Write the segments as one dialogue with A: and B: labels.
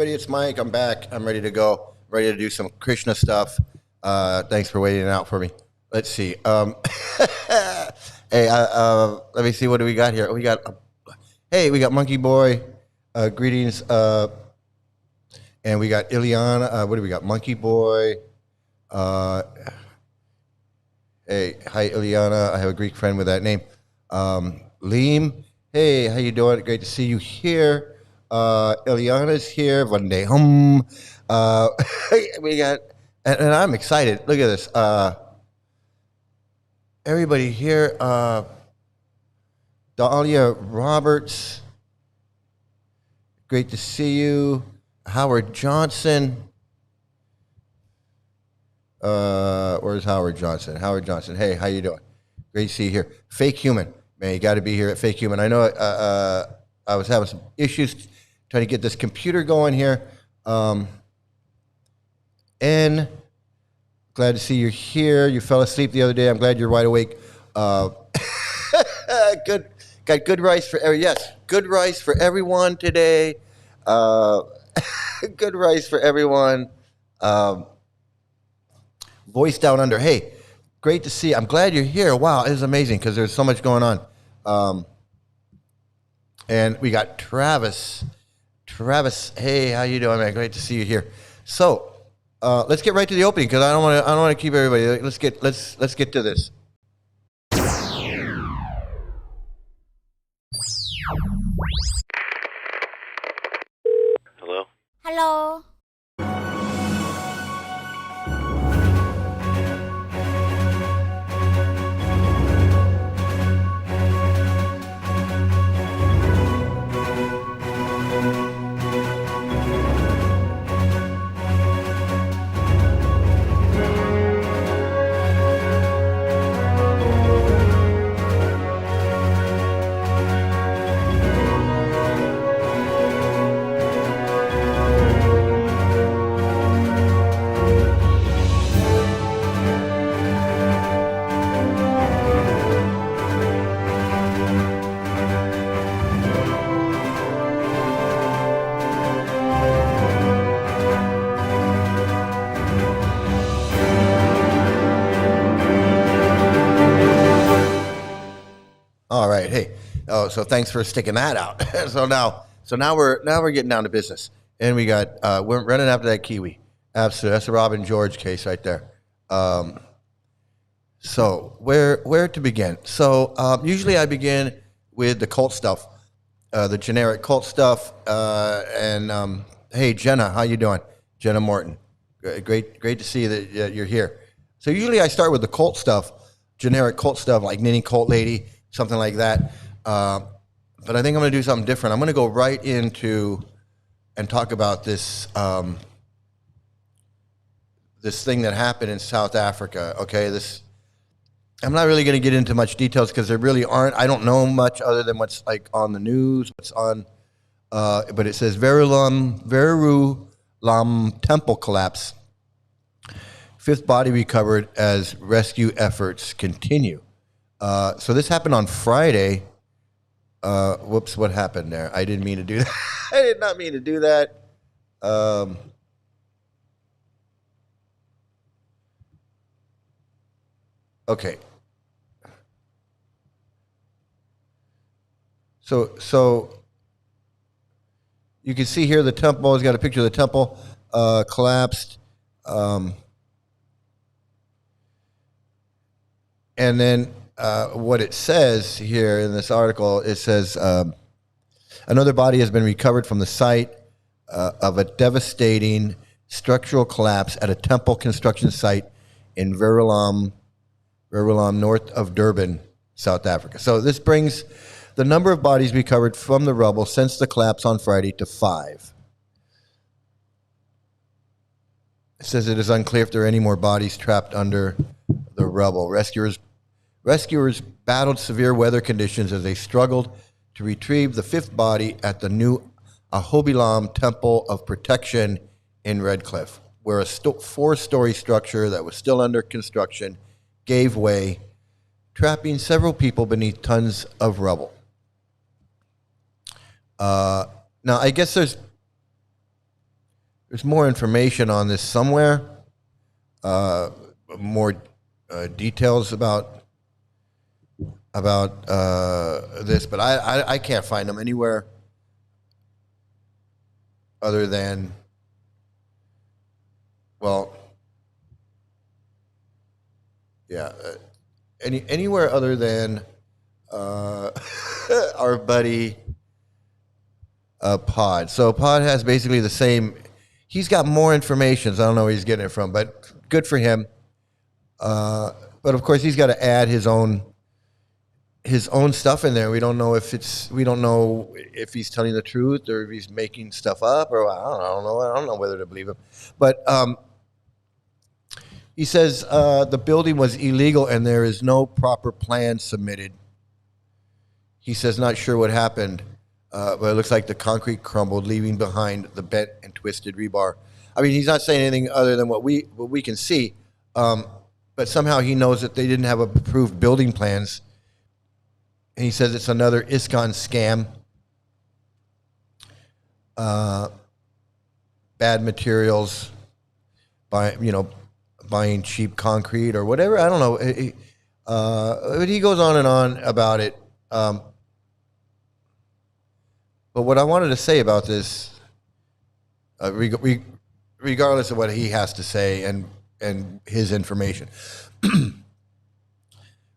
A: everybody, it's Mike. I'm back. I'm ready to go. Ready to do some Krishna stuff. Thanks for waiting out for me. Let's see. Hey, let me see. What do we got here? We got Monkey Boy. Greetings. And we got Ileana. What do we got? Monkey Boy. Hey, hi, Ileana. I have a Greek friend with that name. Liam. Hey, how you doing? Great to see you here. Ileana's here. Vande hum. We got, and I'm excited. Look at this. Everybody here. Dahlia Roberts. Great to see you. Howard Johnson. Where's Howard Johnson? Howard Johnson. Hey, how you doing? Great to see you here. Fake Human. Man, you got to be here at Fake Human. I know I was having some issues trying to get this computer going here. And glad to see you're here. You fell asleep the other day. I'm glad you're wide awake. Good. Got good rice for good rice for everyone today. Good rice for everyone. Voice Down Under. Hey, great to see you. I'm glad you're here. Wow, it is amazing because there's so much going on. And we got Travis. Travis, hey, how you doing, man? Great to see you here. So let's get right to the opening because I don't want to keep everybody. Let's get to this.
B: Hello?
C: Hello.
A: All right. Hey. Oh, so thanks for sticking that out. so now we're getting down to business, and we got we're running after that Kiwi. Absolutely, that's the Robin George case right there. So where to begin? So usually I begin with the cult stuff, the generic cult stuff. And hey, Jenna, how you doing? Jenna Morton, great to see that you're here. So usually I start with the cult stuff, generic cult stuff like Knitting Cult Lady. Something like that. But I think I'm going to do something different. I'm going to go right into and talk about this this thing that happened in South Africa. Okay, I'm not really going to get into much details because there really aren't. I don't know much other than what's like on the news, what's on. But it says Verulam temple collapse. Fifth body recovered as rescue efforts continue. So this happened on Friday. Whoops, what happened there? I didn't mean to do that. I did not mean to do that. Okay. So you can see here the temple has got a picture of the temple collapsed. And then what it says here in this article, it says another body has been recovered from the site of a devastating structural collapse at a temple construction site in Verulam, north of Durban, South Africa. So this brings the number of bodies recovered from the rubble since the collapse on Friday to 5. It says it is unclear if there are any more bodies trapped under the rubble. Rescuers battled severe weather conditions as they struggled to retrieve the 5th body at the new Ahobilam Temple of Protection in Redcliffe, where a 4-story structure that was still under construction gave way, trapping several people beneath tons of rubble. Now, I guess there's there's more information on this somewhere, more details about this, but I can't find them anywhere other than, well, yeah, anywhere other than our buddy Pod. So Pod has basically the same. He's got more information. So I don't know where he's getting it from, but good for him. But of course, he's got to add his own stuff in there. We don't know if he's telling the truth or if he's making stuff up, or I don't know whether to believe him. But he says the building was illegal and there is no proper plan submitted. He says not sure what happened, but it looks like the concrete crumbled, leaving behind the bent and twisted rebar. I mean, he's not saying anything other than what we can see, but somehow he knows that they didn't have approved building plans. And he says it's another ISKCON scam. Bad materials, buying cheap concrete or whatever. I don't know. But he goes on and on about it. But what I wanted to say about this, regardless of what he has to say and his information,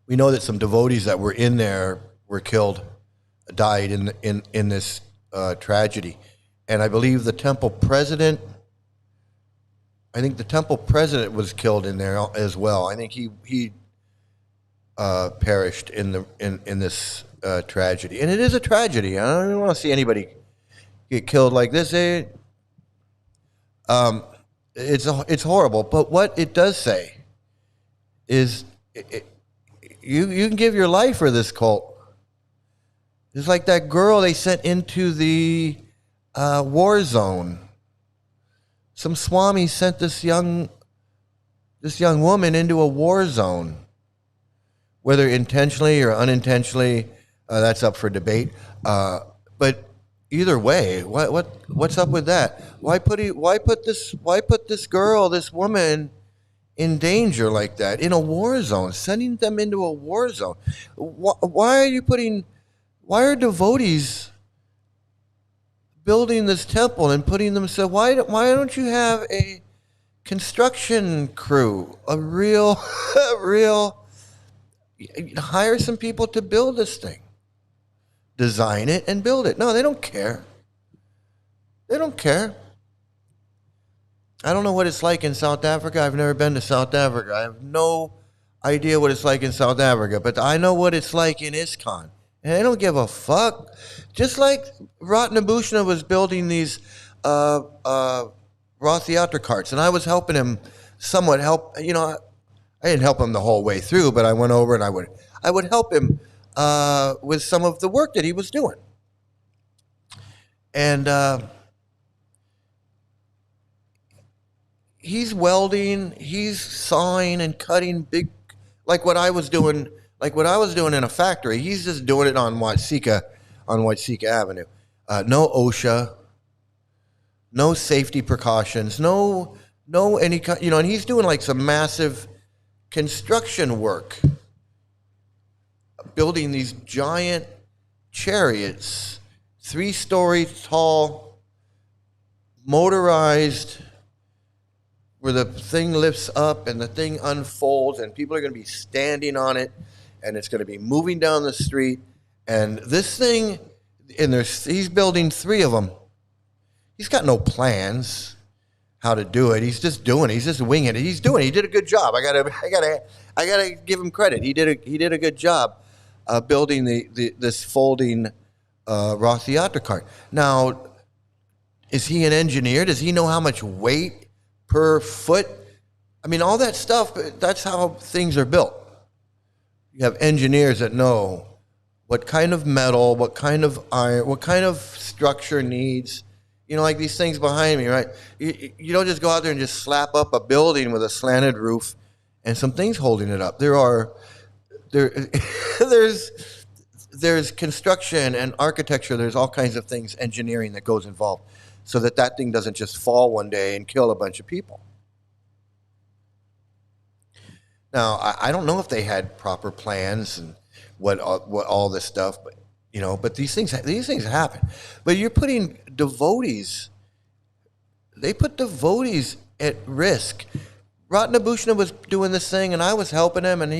A: we know that some devotees that were in there were killed, died in this tragedy, and I believe the temple president. I think the temple president was killed in there as well. I think he perished in this tragedy, and it is a tragedy. I don't even want to see anybody get killed like this. It's horrible. But what it does say is you can give your life for this cult. It's like that girl they sent into the war zone. Some swami sent this young woman into a war zone, whether intentionally or unintentionally. That's up for debate. But either way, what's up with that? Why put this girl, this woman, in danger like that in a war zone? Sending them into a war zone. Why are devotees building this temple and putting them? So why don't you have a construction crew, a real hire some people to build this thing, design it and build it? No, they don't care. They don't care. I don't know what it's like in South Africa. I've never been to South Africa. I have no idea what it's like in South Africa, but I know what it's like in ISKCON. And they don't give a fuck. Just like Ratnabhushana was building these Rath Yatra carts, and I was helping him somewhat help. I didn't help him the whole way through, but I went over and I would help him with some of the work that he was doing. And he's welding, he's sawing and cutting big, like what I was doing in a factory. He's just doing it on Watsika Avenue. No OSHA, no safety precautions, no any, and he's doing like some massive construction work, building these giant chariots, 3-story tall, motorized, where the thing lifts up and the thing unfolds and people are going to be standing on it and it's going to be moving down the street. And this thing, he's building 3 of them. He's got no plans how to do it. He's just doing it. He's just winging it. He did a good job. I gotta give him credit. He did a good job building this folding Rath Yatra cart. Now, is he an engineer? Does he know how much weight per foot? I mean, all that stuff, that's how things are built. You have engineers that know what kind of metal, what kind of iron, what kind of structure needs, like these things behind me, right? You don't just go out there and just slap up a building with a slanted roof and some things holding it up. There's construction and architecture. There's all kinds of things, engineering that goes involved. so that that thing doesn't just fall one day and kill a bunch of people. Now, I don't know if they had proper plans and what all this stuff, but but these things happen. But you're putting devotees. They put devotees at risk. Ratnabhusha was doing this thing, and I was helping him, and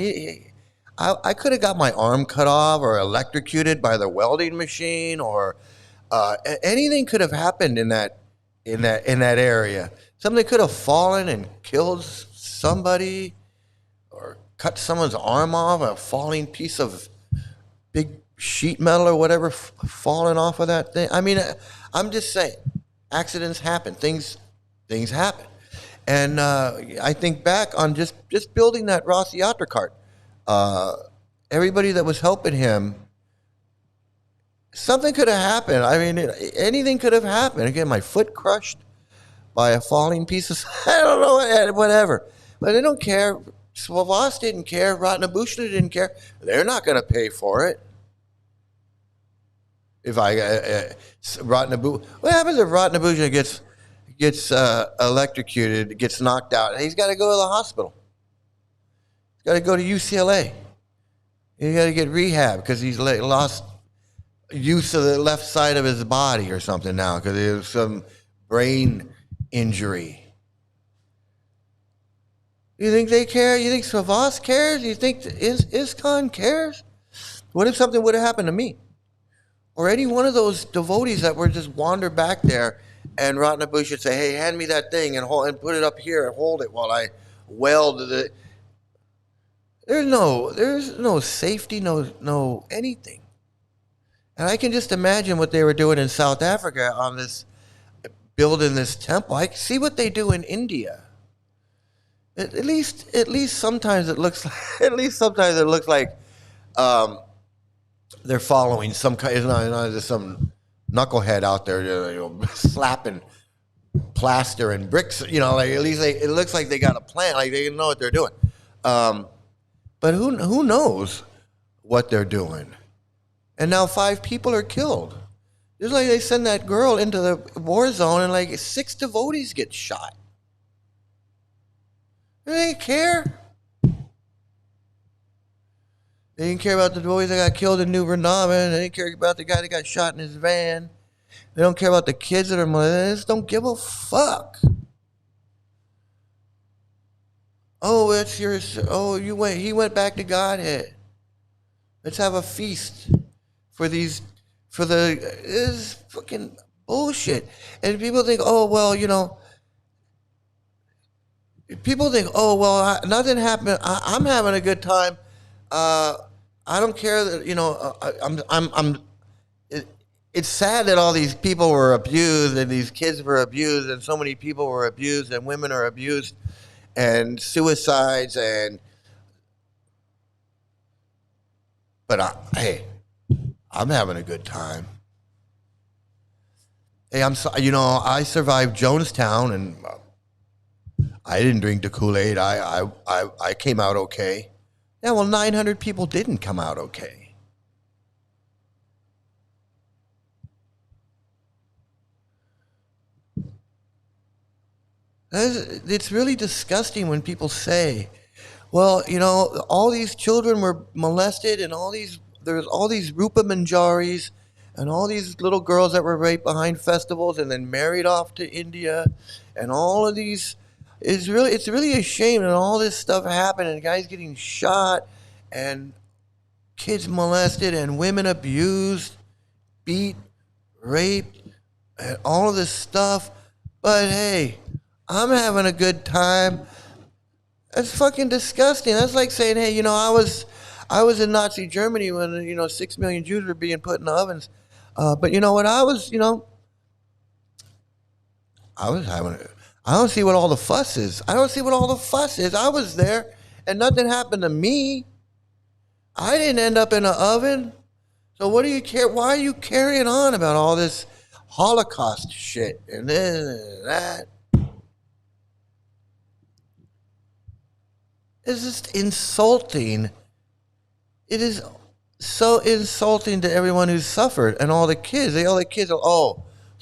A: I could have got my arm cut off or electrocuted by the welding machine, or anything could have happened in that area. Something could have fallen and killed somebody, or cut someone's arm off, a falling piece of big sheet metal or whatever falling off of that thing. I mean, I'm just saying, accidents happen. Things happen. And I think back on just building that Roth Yatra cart. Everybody that was helping him, something could have happened. I mean, anything could have happened. Again, my foot crushed by a falling piece of, I don't know, whatever. But they don't care. Swavas didn't care. Ratnabhusha didn't care. They're not going to pay for it. If what happens if Ratnabhusha gets electrocuted, gets knocked out? He's got to go to the hospital. He's got to go to UCLA. He's got to get rehab because he's lost use of the left side of his body or something now because he has some brain injury. You think they care? You think Swavas cares? You think ISKCON cares? What if something would have happened to me? Or any one of those devotees that were just wander back there and Ratnabhusha would say, hey, hand me that thing and put it up here and hold it while I weld it. There's no safety, no anything. And I can just imagine what they were doing in South Africa on this, building this temple. I see what they do in India. At least sometimes it looks like they're following some kind. It's not just some knucklehead out there, slapping plaster and bricks. Like at least it looks like they got a plan. Like they know what they're doing. But who knows what they're doing? And now 5 people are killed. It's like they send that girl into the war zone and like 6 devotees get shot. They didn't care. They didn't care about the devotees that got killed in New Vrindavan. They didn't care about the guy that got shot in his van. They don't care about the kids that are molested. They just don't give a fuck. Oh, it's yours. Oh, he went back to Godhead. Let's have a feast for this fucking bullshit. And people think, oh, well, nothing happened. I'm having a good time. I don't care that, it's sad that all these people were abused and these kids were abused and so many people were abused and women are abused and suicides but hey, I'm having a good time. Hey, I survived Jonestown and I didn't drink the Kool-Aid. I came out okay. Yeah, well, 900 people didn't come out okay. It's really disgusting when people say, well, all these children were molested and there's all these Rupa Manjaris and all these little girls that were raped behind festivals and then married off to India and all of these. It's really a shame that all this stuff happened and guys getting shot and kids molested and women abused, beat, raped, and all of this stuff. But hey, I'm having a good time. That's fucking disgusting. That's like saying, hey, I was in Nazi Germany when 6 million Jews were being put in the ovens. But you know what? I was having. I don't see what all the fuss is. I was there, and nothing happened to me. I didn't end up in an oven. So what do you care? Why are you carrying on about all this Holocaust shit and this and that? It's just insulting. It is so insulting to everyone who's suffered and all the kids. All the kids are,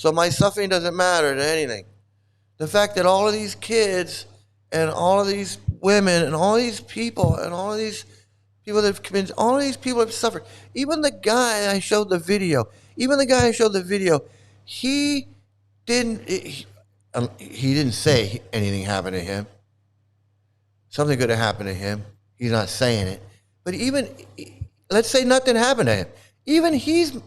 A: So my suffering doesn't matter to anything. The fact that all of these kids and all of these women and all these people and all of these people that have committed, all of these people have suffered. Even the guy I showed the video, he didn't, he didn't say anything happened to him. Something could have happened to him. He's not saying it. But even, let's say nothing happened to him. Even he's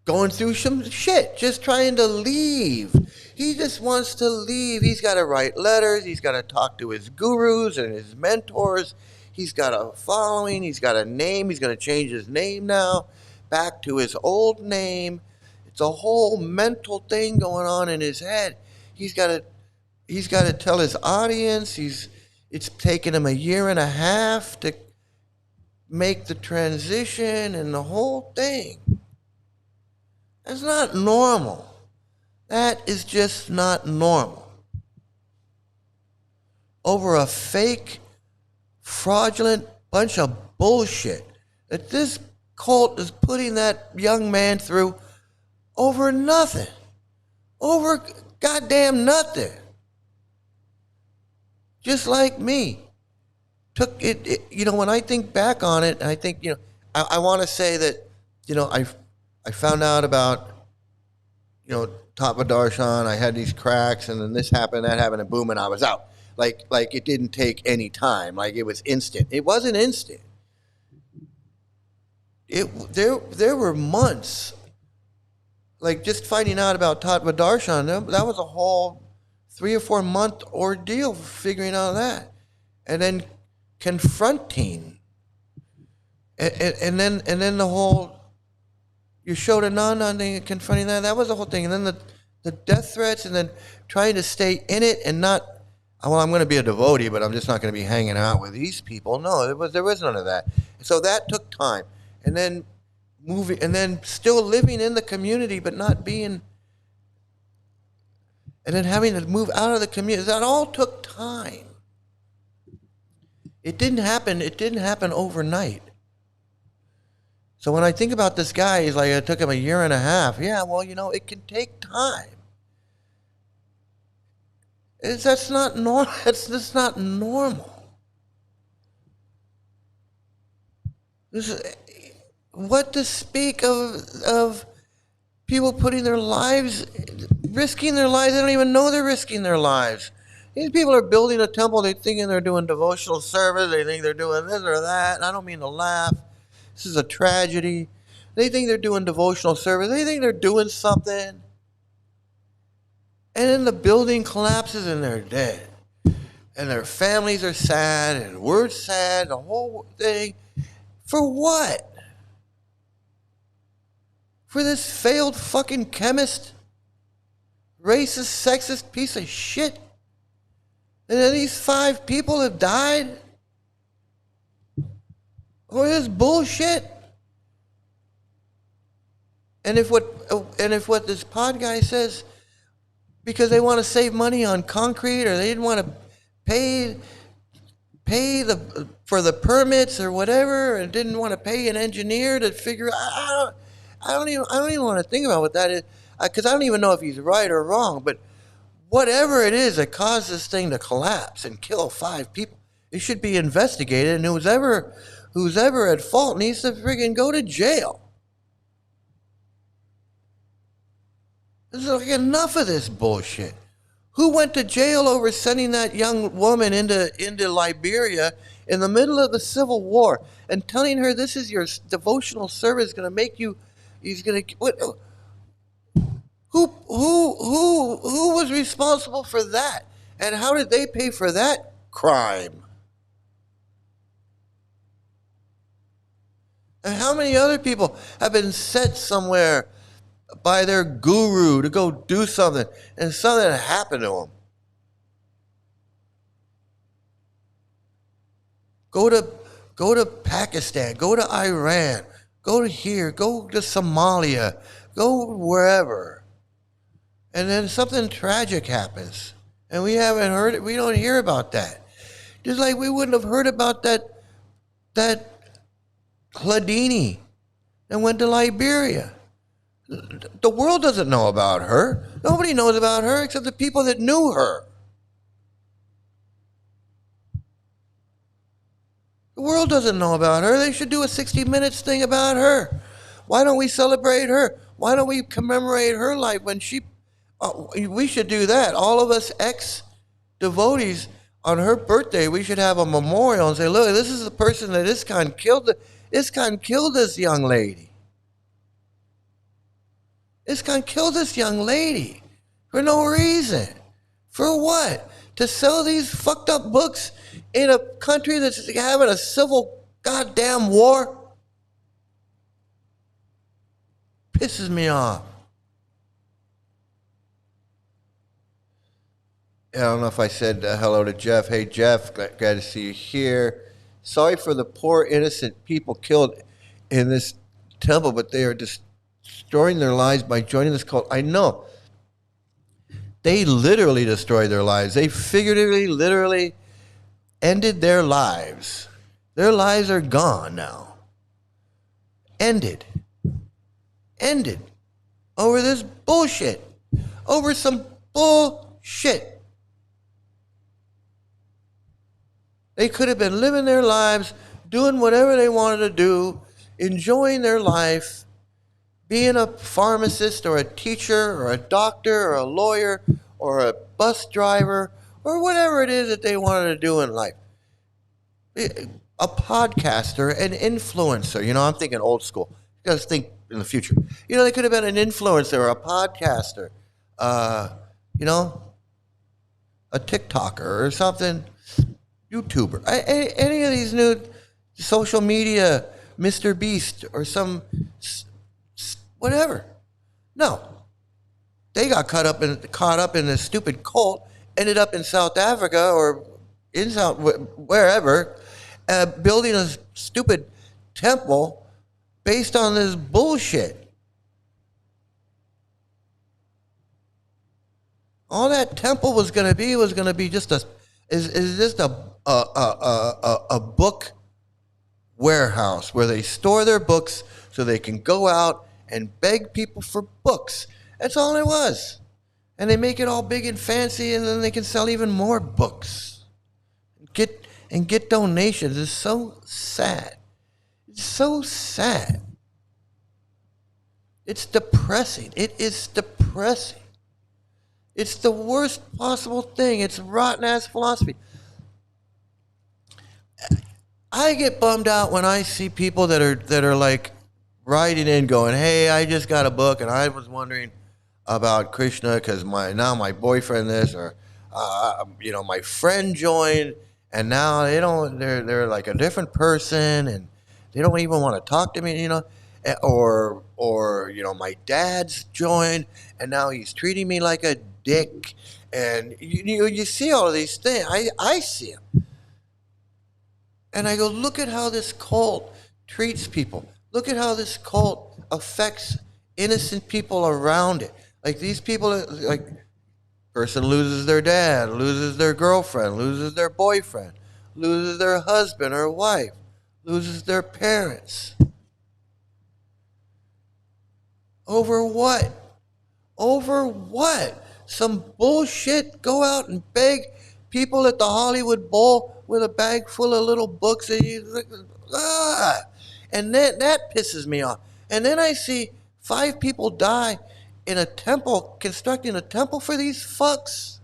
A: going through some shit, just trying to leave. He just wants to leave. He's got to write letters. He's got to talk to his gurus and his mentors. He's got a following. He's got a name. He's going to change his name now back to his old name. It's a whole mental thing going on in his head. He's got to tell his audience. It's taken him a year and a half to make the transition and the whole thing. That's not normal. That is just not normal. Over a fake, fraudulent bunch of bullshit that this cult is putting that young man through over nothing. Over goddamn nothing. Just like me. Took it, when I think back on it, I think, I want to say that, I found out about, Tapa Darshan, I had these cracks, and then this happened, that happened, and boom, and I was out. Like it didn't take any time. Like it was instant. It wasn't instant. There were months. Like just finding out about Tapa Darshan, that was a whole 3 or 4 month ordeal figuring out that. And then confronting. And then the whole you showed a non thing, confronting that was the whole thing. And then the death threats, and then trying to stay in it and not, well, I'm going to be a devotee, but I'm just not going to be hanging out with these people. No, there was none of that. So that took time. And then moving, and then still living in the community, but not being, and then having to move out of the community. That all took time. It didn't happen overnight. So when I think about this guy, he's like, it took him a year and a half. Yeah, well, it can take time. That's not normal. That's just not normal. What to speak of people putting their lives, risking their lives. They don't even know they're risking their lives. These people are building a temple. They're thinking they're doing devotional service. They think they're doing this or that. And I don't mean to laugh. This is a tragedy. They think they're doing devotional service. They think they're doing something. And then the building collapses and they're dead. And their families are sad and we're sad, the whole thing. For what? For this failed fucking chemist? Racist, sexist piece of shit? And then these 5 people have died? Or this bullshit? And if what this pod guy says, because they want to save money on concrete, or they didn't want to pay for the permits or whatever, and didn't want to pay an engineer to figure out, I don't even want to think about what that is, because I don't even know if he's right or wrong. But whatever it is that caused this thing to collapse and kill 5 people, it should be investigated, and who's ever at fault needs to friggin' go to jail. There's like enough of this bullshit. Who went to jail over sending that young woman into Liberia in the middle of the Civil War and telling her this is your devotional service going to make you? He's going to what? Who was responsible for that? And how did they pay for that crime? And how many other people have been sent somewhere by their guru to go do something, and something happened to them? Go to Pakistan, go to Iran, go to here, go to Somalia, go wherever. And then something tragic happens. And we haven't heard it, we don't hear about that. Just like we wouldn't have heard about that Hladini and went to Liberia. The world doesn't know about her. Nobody knows about her except the people that knew her. The world doesn't know about her. They should do a 60 Minutes thing about her. Why don't we celebrate her? Why don't we commemorate her life when she... we should do that. All of us ex-devotees, on her birthday, we should have a memorial and say, look, this is the person that ISKCON killed. ISKCON killed this young lady. ISKCON killed this young lady for no reason. For what? To sell these fucked up books in a country that's having a civil goddamn war? Pisses me off. I don't know if I said hello to Jeff. Hey, Jeff, glad to see you here. Sorry for the poor innocent people killed in this temple, but they are destroying their lives by joining this cult. I know. They literally destroyed their lives. They figuratively, literally ended their lives. Their lives are gone now. Ended. Over this bullshit. Over some bullshit. They could have been living their lives, doing whatever they wanted to do, enjoying their life, being a pharmacist or a teacher or a doctor or a lawyer or a bus driver or whatever it is that they wanted to do in life. A podcaster, an influencer. You know, I'm thinking old school. You guys think in the future. You know, they could have been an influencer or a podcaster, you know, a TikToker or something. YouTuber, any of these new social media, Mr. Beast or some whatever. No, they got caught up in this stupid cult, ended up in South Africa or in wherever, building a stupid temple based on this bullshit. All that temple was going to be just a book warehouse where they store their books so they can go out and beg people for books. That's all it was. And they make it all big and fancy, and then they can sell even more books. Get donations. It's so sad. It's so sad. It's depressing. It is depressing. It's the worst possible thing. It's rotten ass philosophy. I get bummed out when I see people that are like writing in going, hey, I just got a book and I was wondering about Krishna because my boyfriend this or my friend joined and now they're like a different person and they don't even want to talk to me, or my dad's joined and now he's treating me like a dick, and you see all of these things. I see them, and I go, look at how this cult treats people. Look at how this cult affects innocent people around it. Like these people, like person loses their dad, loses their girlfriend, loses their boyfriend, loses their husband or wife, loses their parents. Over what? Over what? Some bullshit. Go out and beg people at the Hollywood Bowl with a bag full of little books and and that pisses me off. And then I see 5 people die in a temple, constructing a temple for these fucks.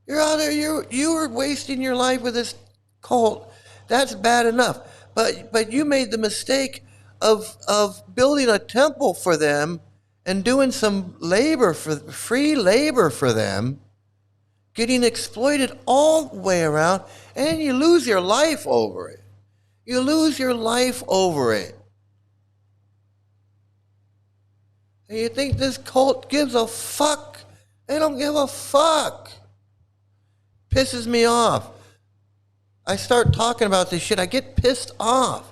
A: You're out there, you were wasting your life with this cult. That's bad enough. But you made the mistake of building a temple for them and doing some free labor for them, getting exploited all the way around, and you lose your life over it. You lose your life over it. And you think this cult gives a fuck? They don't give a fuck. Pisses me off. I start talking about this shit, I get pissed off.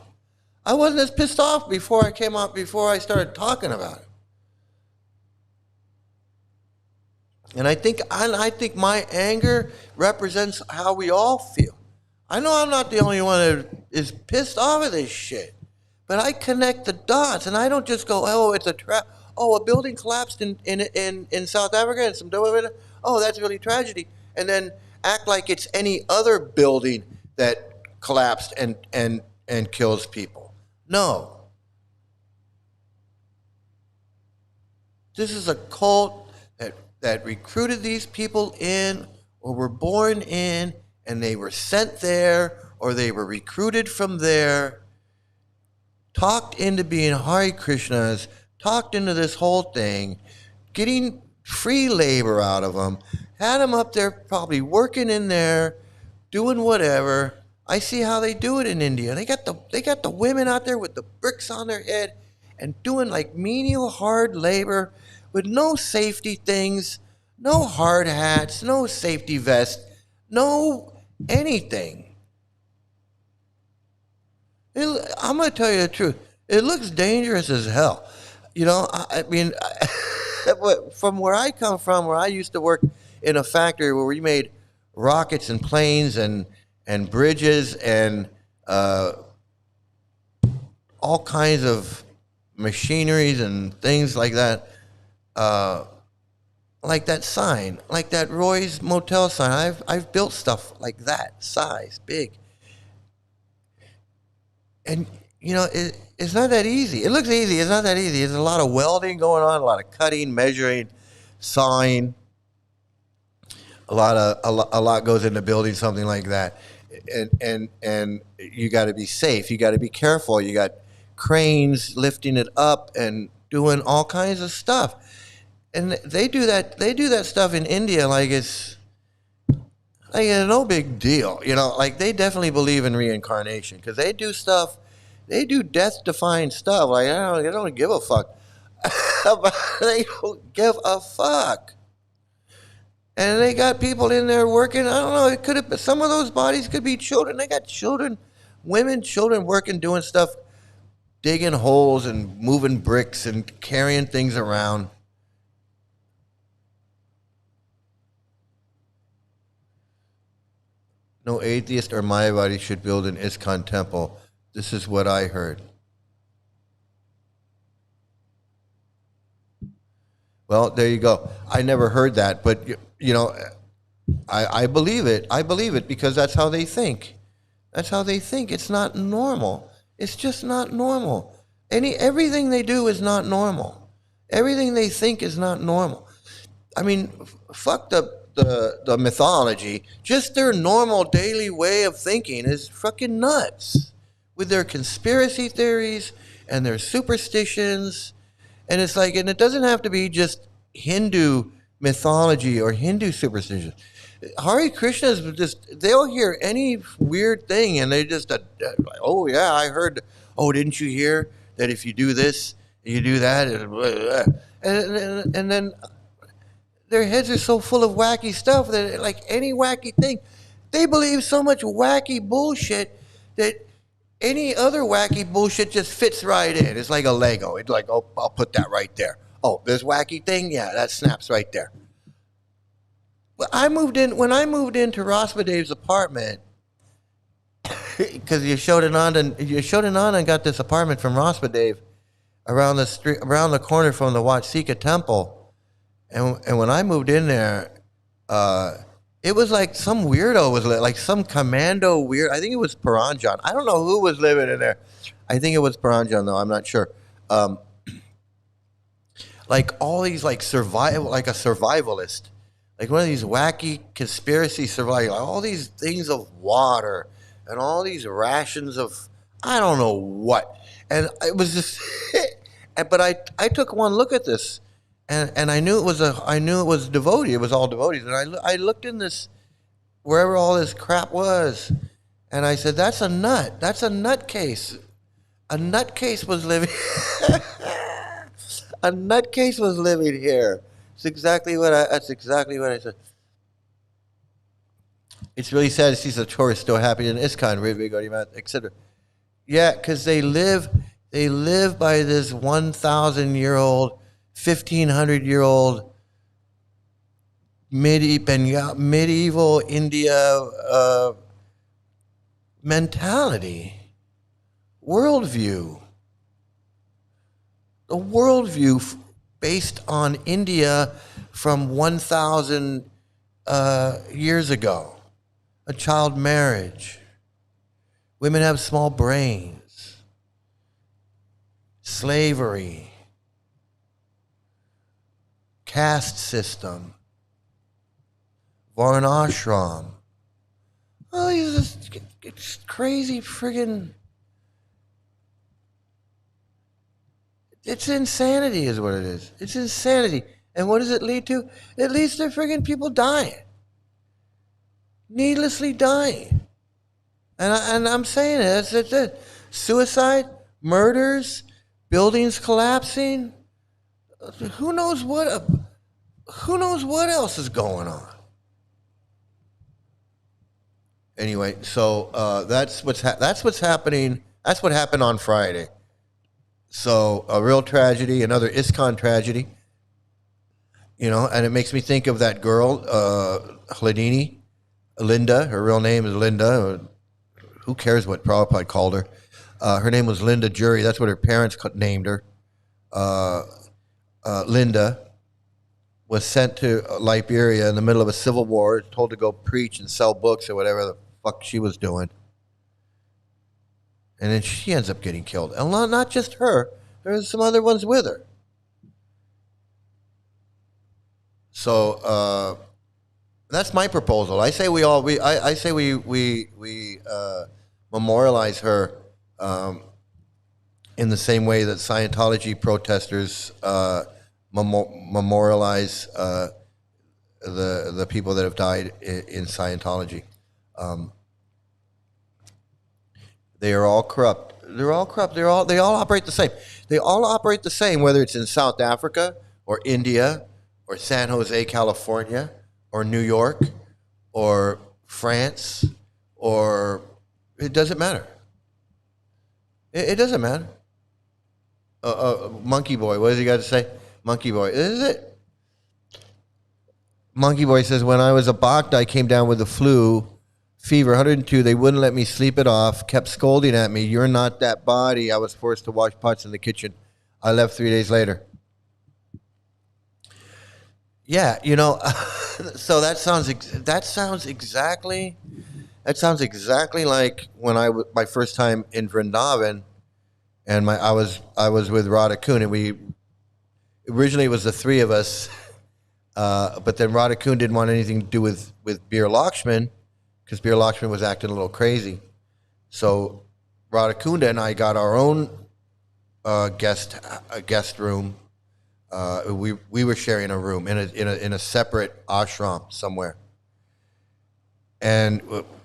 A: I wasn't as pissed off before I started talking about it. And I think my anger represents how we all feel. I know I'm not the only one that is pissed off at this shit. But I connect the dots, and I don't just go, oh, it's a trap. Oh, a building collapsed in South Africa and some. Oh, that's really tragedy. And then act like it's any other building that collapsed and kills people. No. This is a cult that recruited these people in, or were born in, and they were sent there, or they were recruited from there, talked into being Hare Krishnas, talked into this whole thing, getting free labor out of them, had them up there probably working in there, doing whatever. I see how they do it in India. They got the women out there with the bricks on their head and doing like menial hard labor with no safety things, no hard hats, no safety vest, no anything. I'm going to tell you the truth. It looks dangerous as hell. You know, I mean, from where I come from, where I used to work in a factory where we made rockets and planes and bridges and all kinds of machineries and things like that, like that sign, like that Roy's Motel sign. I've built stuff like that, size, big. And, you know, it's not that easy. It looks easy. It's not that easy. There's a lot of welding going on, a lot of cutting, measuring, sawing. A lot goes into building something like that. And you got to be safe. You got to be careful. You got cranes lifting it up and doing all kinds of stuff. And they do that stuff in India like it's no big deal. You know, like they definitely believe in reincarnation because they do stuff. They do death-defying stuff. Like they don't give a fuck. They don't give a fuck. And they got people in there working. I don't know. It could have. Some of those bodies could be children. They got children, children working, doing stuff, digging holes and moving bricks and carrying things around. No atheist or Mayavadi should build an ISKCON temple. This is what I heard. Well, there you go. I never heard that, but you know, I believe it. I believe it because that's how they think. That's how they think. It's not normal. It's just not normal. Everything they do is not normal. Everything they think is not normal. I mean, fuck the mythology. Just their normal daily way of thinking is fucking nuts. With their conspiracy theories and their superstitions. And it's like, and it doesn't have to be just Hindu mythology or Hindu superstition. Hare Krishnas just, they'll hear any weird thing and they just, oh yeah, I heard, oh, didn't you hear that if you do this, you do that, and then their heads are so full of wacky stuff that like any wacky thing, they believe so much wacky bullshit that any other wacky bullshit just fits right in. It's like a Lego. It's like, oh, I'll put that right there. Oh, this wacky thing? Yeah, that snaps right there. When I moved into Rosbadeve's apartment, because Yashodananda got this apartment from Rosbadeve around the corner from the Vatsika temple. And when I moved in there, it was like some weirdo was like some commando weird. I think it was Paranjan. I don't know who was living in there. I think it was Paranjan though. I'm not sure. Like all these like a survivalist, like one of these wacky conspiracy survivors. Like all these things of water and all these rations of I don't know what. And it was just, but I took one look at this. And I knew it was devotee. It was all devotees. And I looked in this, wherever all this crap was, and I said, "That's a nut. That's a nutcase. A nutcase was living. A nutcase was living here." That's exactly what I said. It's really sad to see some tourists still happy in ISKCON, etc. Yeah, because they live by this 1,000-year-old. 1,500-year-old medieval India mentality, worldview. a worldview based on India from 1,000 years ago. A child marriage. Women have small brains. Slavery. Caste system. Varnashram. Oh, it's crazy friggin'. It's insanity is what it is. It's insanity. And what does it lead to? It leads to friggin' people dying. Needlessly dying. And I'm saying it. It's it. Suicide, murders, buildings collapsing. Who knows what else is going on? Anyway, so that's what's happening. That's what happened on Friday. So a real tragedy, another ISKCON tragedy, and it makes me think of that girl, Hladini, Linda. Her real name is Linda. Who cares what Prabhupada called her? Her name was Linda Jury. That's what her parents named her. Linda was sent to Liberia in the middle of a civil war, told to go preach and sell books or whatever the fuck she was doing. And then she ends up getting killed. And not just her. There's some other ones with her. So that's my proposal. I say we memorialize her in the same way that Scientology protesters memorialize the people that have died in Scientology. They are all corrupt. They're all corrupt. They all operate the same. They all operate the same, whether it's in South Africa or India or San Jose, California, or New York or France, or it doesn't matter. It doesn't matter. Monkey Boy, what does he got to say? Monkey Boy, is it? Monkey Boy says, when I was a Bhakta, I came down with the flu, fever, 102. They wouldn't let me sleep it off, kept scolding at me. You're not that body. I was forced to wash pots in the kitchen. I left 3 days later. Yeah, so that sounds exactly like when my first time in Vrindavan, and I was with Radha Kun, and originally it was the three of us, but then Radha Kun didn't want anything to do with Bir Lakshman, because Bir Lakshman was acting a little crazy. So Radha Kunda and I got our own guest room. We were sharing a room in a separate ashram somewhere. And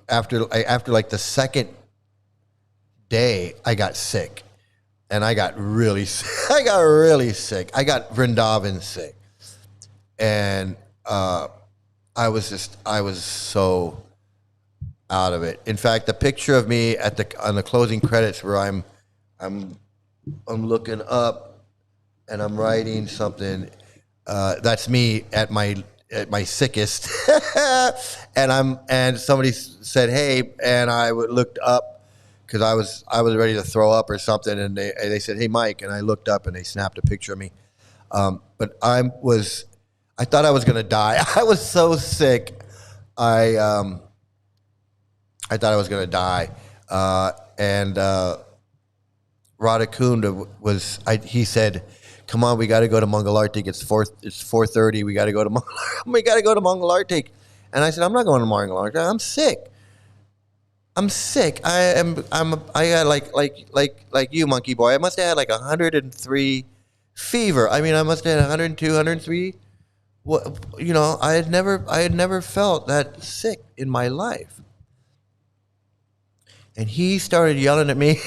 A: after like the second day, I got sick, and I got really sick. I got Vrindavan sick, and I was so out of it. In fact, the picture of me on the closing credits where I'm looking up and I'm writing something. That's me at my sickest, and somebody said, "Hey," and I looked up because I was ready to throw up or something, and they said, "Hey, Mike," and I looked up and they snapped a picture of me. But I thought I was gonna die. I was so sick. I thought I was gonna die, and Radha Kunda he said, "Come on, we got to go to Mangalartik. It's 4:30. We got to go to Mangalartik." And I said, "I'm not going to Mangalartik. I'm sick. I got like you, Monkey Boy. I must have had like 103 fever. I mean, I must have had 102, 103. What, I had never felt that sick in my life." And he started yelling at me.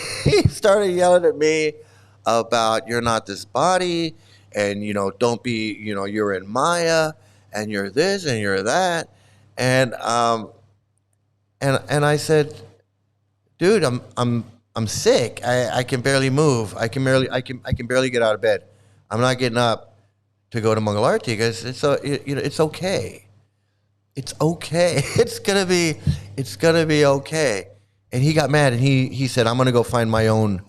A: About you're not this body, and don't be, you're in Maya, and you're this and you're that, and I said, "Dude, I'm sick. I can barely move. I can barely get out of bed. I'm not getting up to go to Mangalarti because it's okay. It's okay. It's gonna be okay." And he got mad, and he said, I'm gonna go find my own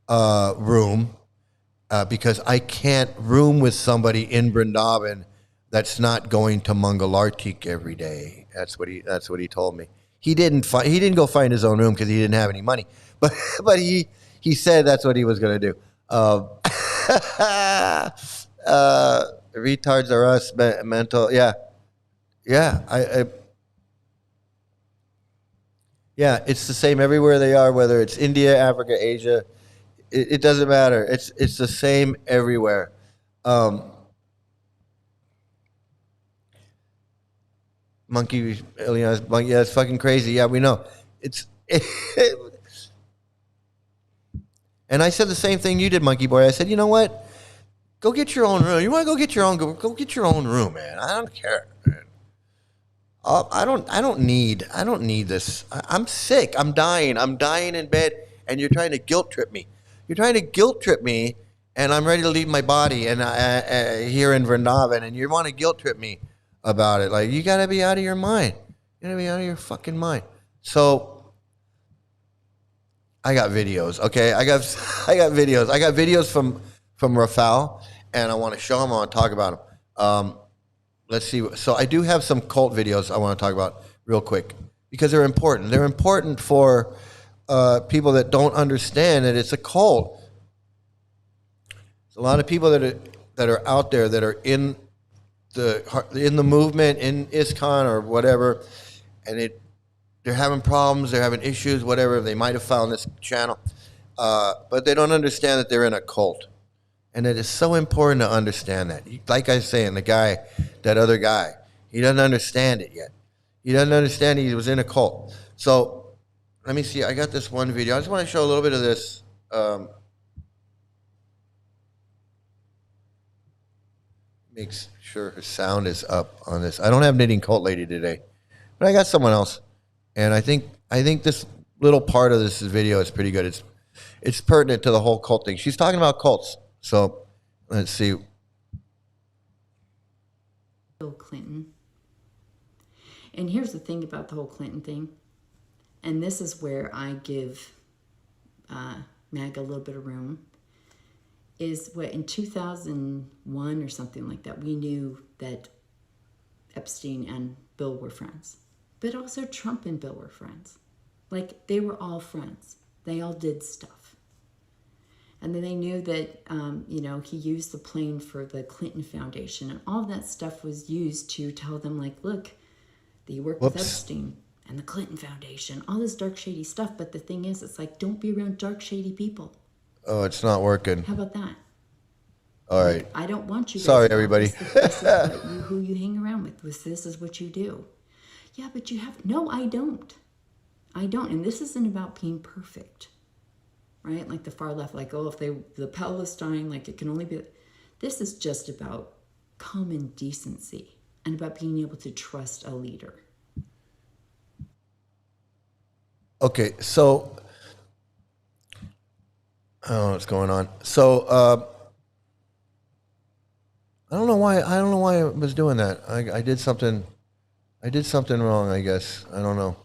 A: room because I can't room with somebody in Vrindavan that's not going to Mangalartik every day. That's what he told me. He didn't go find his own room because he didn't have any money, but he said that's what he was going to do. Retards are us, mental. Yeah. Yeah, it's the same everywhere they are, whether it's India, Africa, Asia. It doesn't matter. It's the same everywhere. Monkey, monkey, yeah, it's fucking crazy. Yeah, we know. It's and I said the same thing you did, Monkey Boy. I said, you know what? Go get your own room. You want to go get your own? Go get your own room, man. I don't care. I don't need this. I'm sick. I'm dying. I'm dying in bed, and you're trying to guilt trip me. You're trying to guilt trip me, and I'm ready to leave my body and here in Vrindavan, and you want to guilt trip me about it. Like, you got to be out of your mind. You got to be out of your fucking mind. So I got videos. Okay, I got videos. I got videos from Rafal, and I want to show them. I want to talk about them. Let's see. So I do have some cult videos I want to talk about real quick because they're important. They're important for people that don't understand that it's a cult. There's a lot of people that are out there that are in the movement, in ISKCON or whatever, and they're having problems, they're having issues, whatever. They might have found this channel, but they don't understand that they're in a cult. And it is so important to understand that. Like I was saying, that other guy, he doesn't understand it yet. He doesn't understand he was in a cult. So let me see. I got this one video. I just want to show a little bit of this. Makes sure her sound is up on this. I don't have Knitting Cult Lady today, but I got someone else. And I think this little part of this video is pretty good. It's pertinent to the whole cult thing. She's talking about cults. So let's see.
B: Bill Clinton. And here's the thing about the whole Clinton thing. And this is where I give MAGA a little bit of room. Is what in 2001 or something like that, we knew that Epstein and Bill were friends. But also Trump and Bill were friends. Like, they were all friends. They all did stuff. And then they knew that, he used the plane for the Clinton Foundation. And all that stuff was used to tell them, like, look, they work with Epstein and the Clinton Foundation. All this dark, shady stuff. But the thing is, it's like, don't be around dark, shady people.
A: Oh, it's not working.
B: How about that?
A: All right.
B: I don't want you guys.
A: Sorry, everybody.
B: This is who you hang around with. This is what you do. Yeah, but you have... No, I don't. I don't. And this isn't about being perfect. Right? Like the far left, like, oh, if the Palestine, like it can only be... This is just about common decency and about being able to trust a leader.
A: Okay, so... I don't know what's going on. So, I don't know why I was doing that. I did something wrong, I guess. I don't know.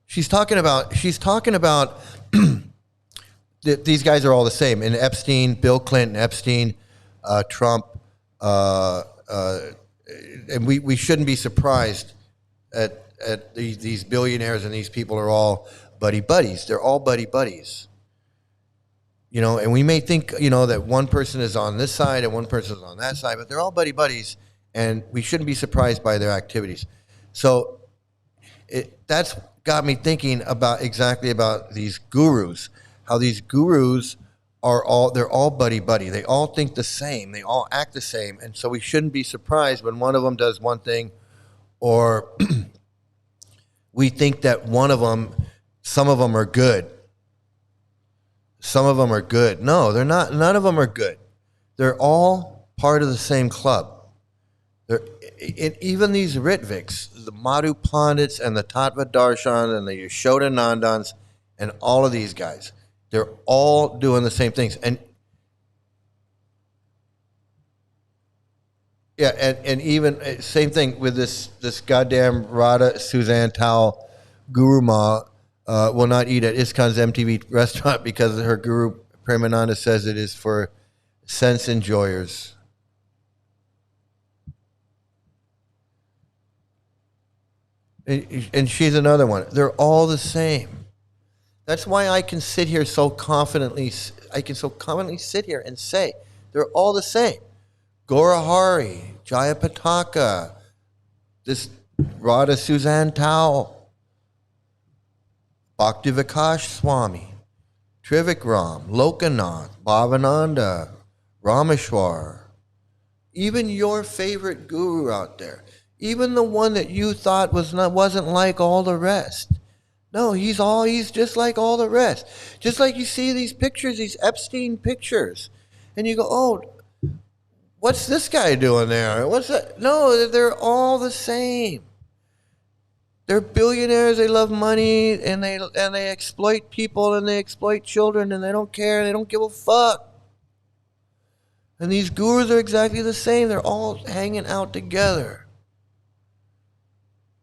A: She's talking about these guys are all the same. And Epstein, Bill Clinton, Epstein, Trump, and we shouldn't be surprised at these billionaires and these people are all buddies. They're all buddies. And we may think, that one person is on this side and one person is on that side, but they're all buddies, and we shouldn't be surprised by their activities. So that's got me thinking exactly about these gurus, how these gurus they're all buddy. They all think the same. They all act the same. And so we shouldn't be surprised when one of them does one thing, or we think that some of them are good. Some of them are good. No, they're not. None of them are good. They're all part of the same club. Even these Ritviks, the Madhu Pandits and the Tattva Darshan and the Yashoda Nandans and all of these guys, they're all doing the same things. And yeah, and even same thing with this goddamn Radha Suzanne Tao Guru Ma. will not eat at ISKCON's MTV restaurant because her guru Premananda says it is for sense enjoyers. And she's another one. They're all the same. That's why I can sit here so confidently. I can so confidently sit here and say they're all the same. Gaurahari, Jayapataka, this Radha Suzanne Tao, Bhaktivikash Swami, Trivikram, Lokanath, Bhavananda, Rameshwar, even your favorite guru out there, even the one that you thought wasn't like all the rest. No, he's just like all the rest. Just like you see these pictures, these Epstein pictures, and you go, oh, what's this guy doing there? What's that? No, they're all the same. They're billionaires. They love money, and they exploit people, and they exploit children, and they don't care. They don't give a fuck. And these gurus are exactly the same. They're all hanging out together.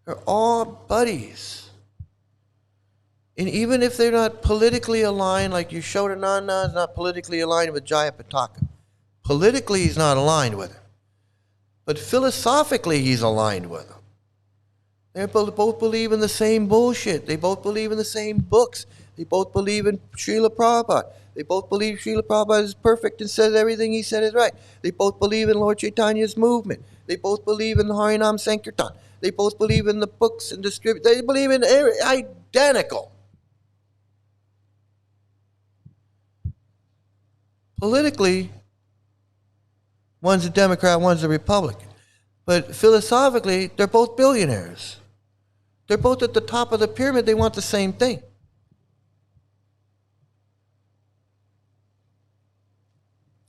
A: They're all buddies. And even if they're not politically aligned, like Yashodananda is not politically aligned with Jayapataka. Politically, he's not aligned with him. But philosophically, he's aligned with him. They both believe in the same bullshit. They both believe in the same books. They both believe in Srila Prabhupada. They both believe Srila Prabhupada is perfect and says everything he said is right. They both believe in Lord Chaitanya's movement. They both believe in the Harinam Sankirtan. They both believe in the books and distribute. They believe in identical. Politically, one's a Democrat, one's a Republican. But philosophically, they're both billionaires. They're both at the top of the pyramid. They want the same thing.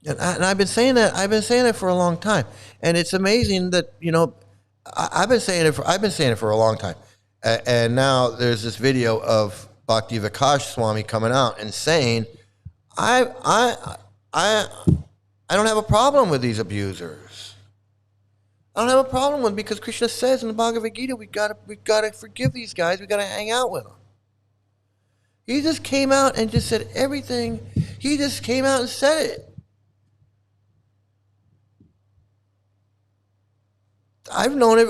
A: And I've been saying that. I've been saying it for a long time. And it's amazing that, I've been saying it for a long time. And now there's this video of Bhakti Vikash Swami coming out and saying, I don't have a problem with these abusers. I don't have a problem with them because Krishna says in the Bhagavad Gita, we gotta forgive these guys. We gotta hang out with them. He just came out and just said everything. He just came out and said it. I've known it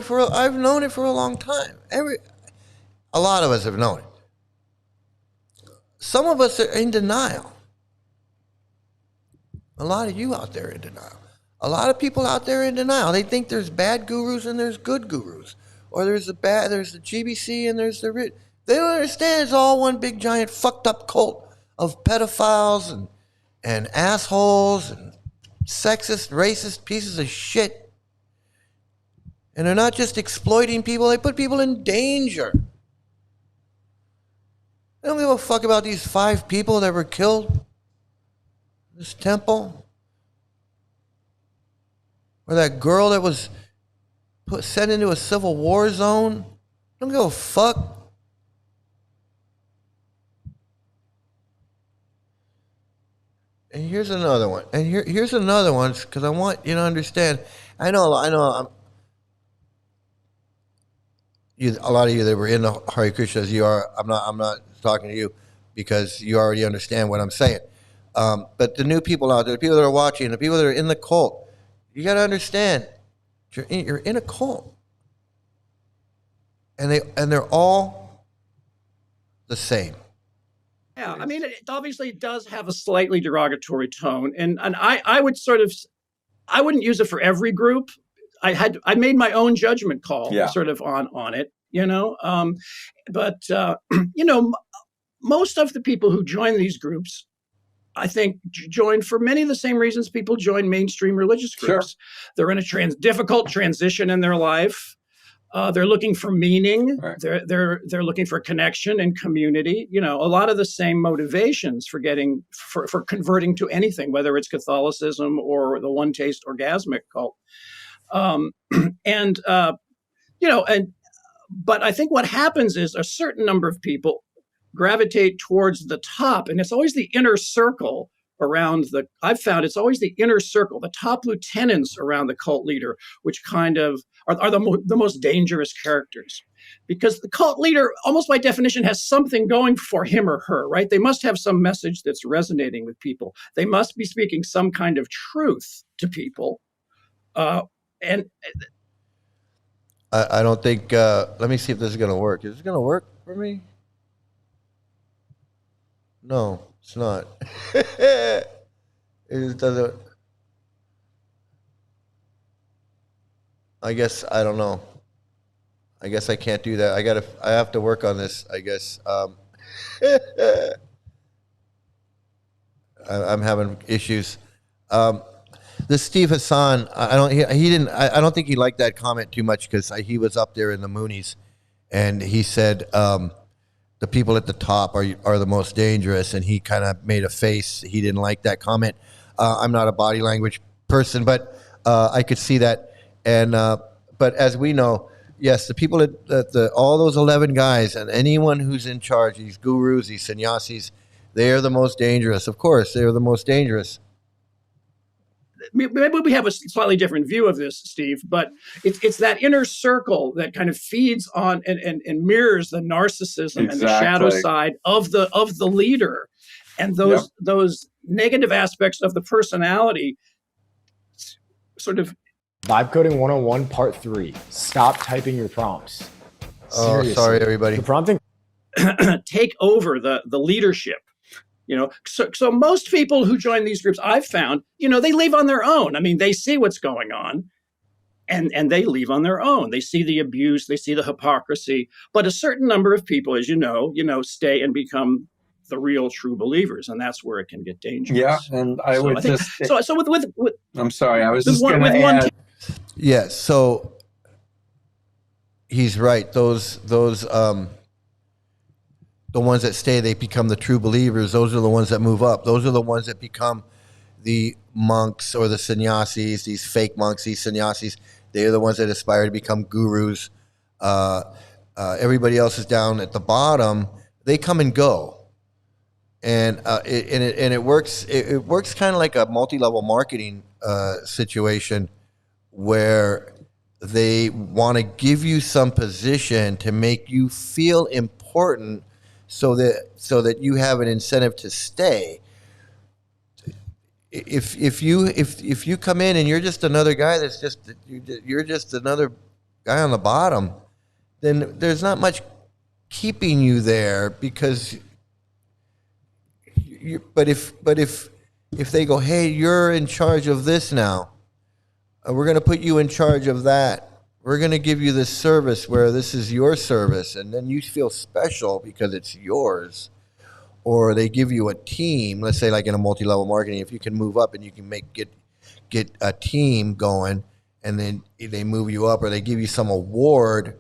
A: for a long time. A lot of us have known it. Some of us are in denial. A lot of you out there are in denial. A lot of people out there are in denial. They think there's bad gurus and there's good gurus. Or there's the GBC and there's the rich. They don't understand it's all one big giant fucked up cult of pedophiles and assholes and sexist, racist pieces of shit. And they're not just exploiting people, they put people in danger. They don't give a fuck about these 5 people that were killed in this temple. Or that girl that was sent into a civil war zone. They don't give a fuck. And here's another one. And here's another one, because I want you to understand. I know. A lot of you that were in the Hare Krishna as you are, I'm not talking to you because you already understand what I'm saying. But the new people out there, the people that are watching, the people that are in the cult, you got to understand, you're in a cult, and they're all the same.
C: Yeah, I mean, it obviously does have a slightly derogatory tone, and I would I wouldn't use it for every group. I made my own judgment call sort of on it, but most of the people who join these groups, I think, join for many of the same reasons people join mainstream religious groups. Sure. They're in a difficult transition in their life. They're looking for meaning. Right. They're looking for connection and community. A lot of the same motivations for converting to anything, whether it's Catholicism or the one taste orgasmic cult. But I think what happens is a certain number of people gravitate towards the top, and it's always the inner circle around I've found it's always the inner circle, the top lieutenants around the cult leader, which kind of are the most dangerous characters. Because the cult leader, almost by definition, has something going for him or her, right? They must have some message that's resonating with people. They must be speaking some kind of truth to people. And
A: I don't think, let me see if this is going to work. Is it going to work for me? No, it's not. It just doesn't. I guess, I don't know. I guess I can't do that. I have to work on this, I guess. I'm having issues. This Steve Hassan, I don't think he liked that comment too much because he was up there in the Moonies, and he said the people at the top are the most dangerous, and he kind of made a face. He didn't like that comment. I'm not a body language person, but I could see that. And but as we know, yes, the people at all those 11 guys and anyone who's in charge, these gurus, these sannyasis, they are the most dangerous. Of course, they are the most dangerous.
C: Maybe we have a slightly different view of this, Steve, but it's that inner circle that kind of feeds on and mirrors the narcissism and the shadow side of the leader, and those negative aspects of the personality sort of.
D: Vibe Coding 101 Part 3. Stop typing your prompts. Seriously.
A: Oh, sorry, everybody.
D: The prompting
C: take over the leadership. So most people who join these groups, I've found, they leave on their own. I mean, they see what's going on, and they leave on their own. They see the abuse, they see the hypocrisy. But a certain number of people, as you know, stay and become the real true believers, and that's where it can get dangerous.
E: Yeah, and I would just.
C: So with
E: I'm sorry, I was just going to add.
A: Yes, so he's right. Those the ones that stay, they become the true believers. Those are the ones that move up. Those are the ones that become the monks or the sannyasis, these fake monks, these sannyasis. They are the ones that aspire to become gurus. Everybody else is down at the bottom. They come and go, and it works. It works kind of like a multi-level marketing situation where they want to give you some position to make you feel important, so that you have an incentive to stay. If you come in and you're just another guy you're just another guy on the bottom, then there's not much keeping you there, because but if they go, hey, you're in charge of this now, we're going to put you in charge of that. We're going to give you this service where this is your service, and then you feel special because it's yours. Or they give you a team, let's say like in a multi-level marketing, if you can move up and you can get a team going, and then they move you up, or they give you some award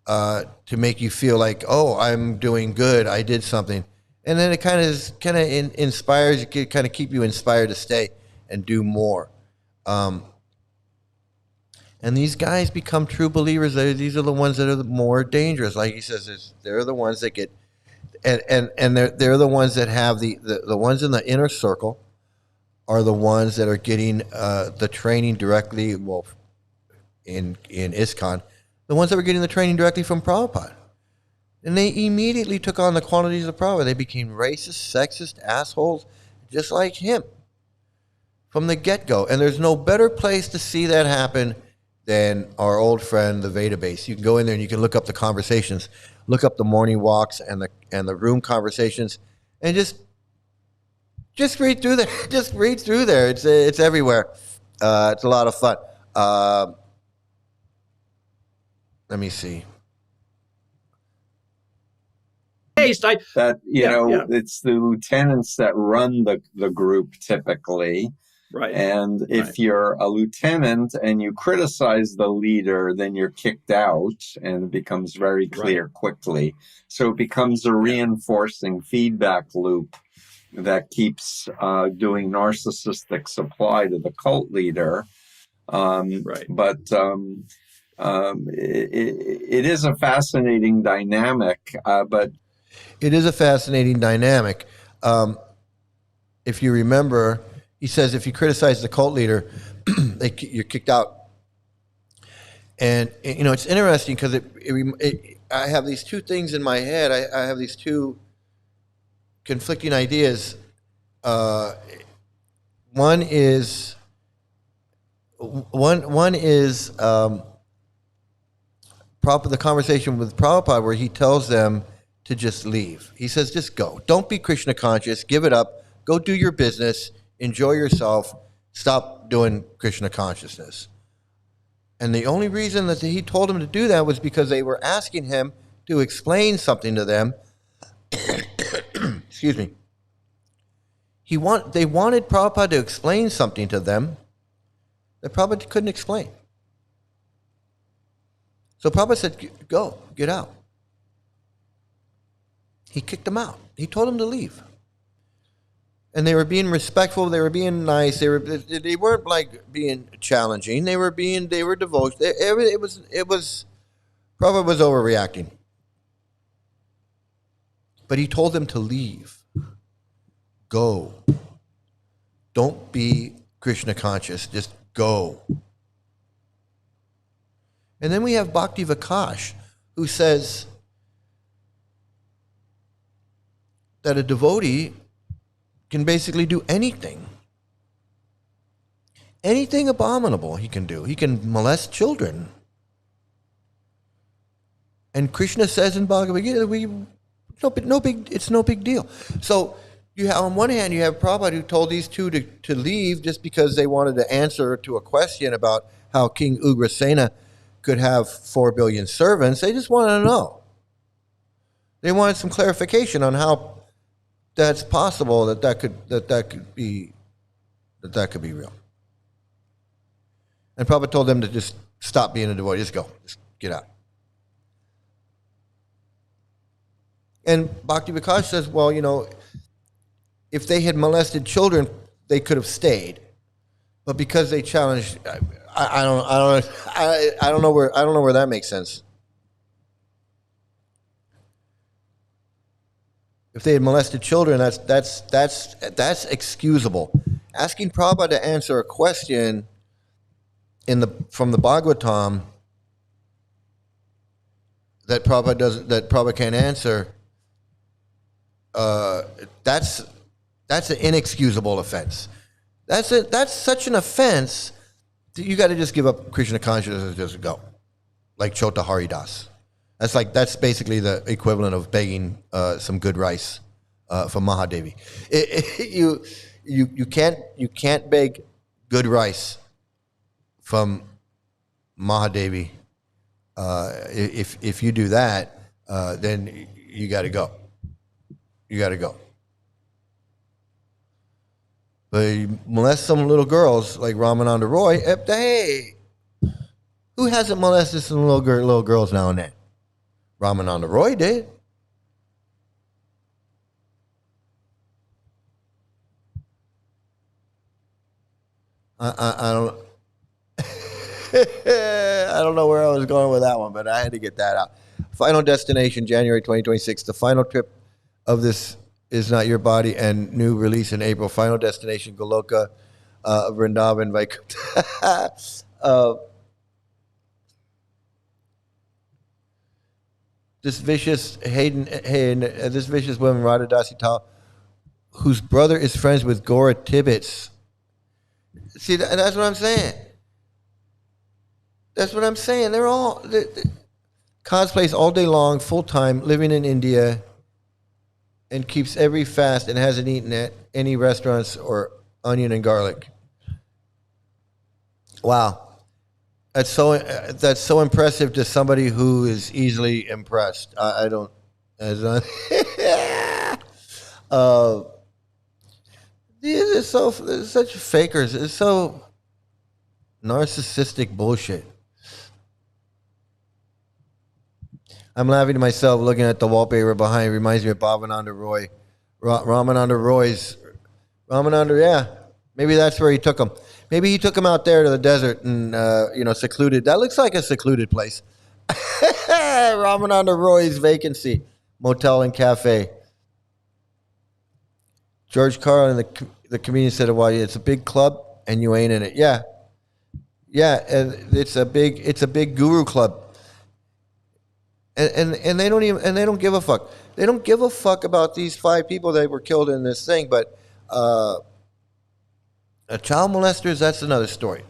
A: to make you feel like, oh, I'm doing good, I did something. And then it kind of inspires you, kind of keep you inspired to stay and do more. And these guys become true believers. These are the ones that are the more dangerous. Like he says, they're the ones that get, and they're the ones that have the ones in the inner circle are the ones that are getting the training directly. Well, in ISKCON, the ones that were getting the training directly from Prabhupada, and they immediately took on the qualities of Prabhupada. They became racist, sexist, assholes, just like him from the get-go. And there's no better place to see that happen than our old friend, the Veda base. You can go in there and you can look up the conversations, look up the morning walks and the room conversations, and just read through there. Just read through there. It's everywhere. It's a lot of fun. Let me see.
C: It's
E: the lieutenants that run the group typically.
C: Right.
E: And if you're a lieutenant and you criticize the leader, then you're kicked out, and it becomes very clear quickly. So it becomes a reinforcing feedback loop that keeps doing narcissistic supply to the cult leader. But it is a fascinating dynamic. But
A: it is a fascinating dynamic. if you remember, he says if you criticize the cult leader, you're kicked out. And it's interesting because I have these two things in my head. I have these two conflicting ideas. One is the conversation with Prabhupada where he tells them to just leave. He says, just go. Don't be Krishna conscious. Give it up. Go do your business. Enjoy yourself. Stop doing Krishna consciousness. And the only reason that he told him to do that was because they were asking him to explain something to them. Excuse me. They wanted Prabhupada to explain something to them that Prabhupada couldn't explain. So Prabhupada said, go, get out. He kicked them out. He told them to leave. And they were being respectful. They were being nice. They weren't like being challenging. They were devoted. Prabhupada was overreacting. But he told them to leave. Go. Don't be Krishna conscious. Just go. And then we have Bhakti Vikash, who says that a devotee can basically do anything. Anything abominable he can do. He can molest children. And Krishna says in Bhagavad Gita, it's no big deal. So you have, on one hand, you have Prabhupada who told these two to leave just because they wanted to answer to a question about how King Ugrasena could have 4 billion servants. They just wanted to know. They wanted some clarification on how that's possible, that could be real. And Prabhupada told them to just stop being a devotee. Just go. Just get out. And Bhakti Vikash says, well, if they had molested children, they could have stayed. But because they challenged, I don't know where that makes sense. If they had molested children, that's excusable. Asking Prabhupada to answer a question from the Bhagavatam that Prabhupada can't answer, that's an inexcusable offense. That's such an offense that you got to just give up Krishna consciousness and just go, like Chota Haridas. That's basically the equivalent of begging some good rice from Mahadevi. You can't beg good rice from Mahadevi. If you do that, then you got to go. You got to go. But you molest some little girls like Ramananda Roy. Hey, who hasn't molested some little girls now and then? Ramananda Roy did. I don't. I don't know where I was going with that one, but I had to get that out. Final destination, January 2026. The final trip of this is Not Your Body, and new release in April. Final destination, Goloka, Vrindavan, Vaikuntha. This vicious woman, Radha Dasi Tal, whose brother is friends with Gora Tibbets. See, that's what I'm saying. That's what I'm saying. They're all cosplays all day long, full time, living in India, and keeps every fast and hasn't eaten at any restaurants or onion and garlic. Wow, that's so impressive to somebody who is easily impressed. I don't. These are such fakers. It's so narcissistic bullshit. I'm laughing to myself looking at the wallpaper behind. It reminds me of Bhavananda Roy. Ramananda, yeah. Maybe that's where he took him. Maybe he took him out there to the desert and, secluded. That looks like a secluded place. Ramananda Roy's vacancy, motel and cafe. George Carlin, the comedian, said, "Well, it's a big club and you ain't in it." Yeah, and it's a big guru club, and they don't give a fuck. They don't give a fuck about these 5 people that were killed in this thing, but child molesters, that's another story.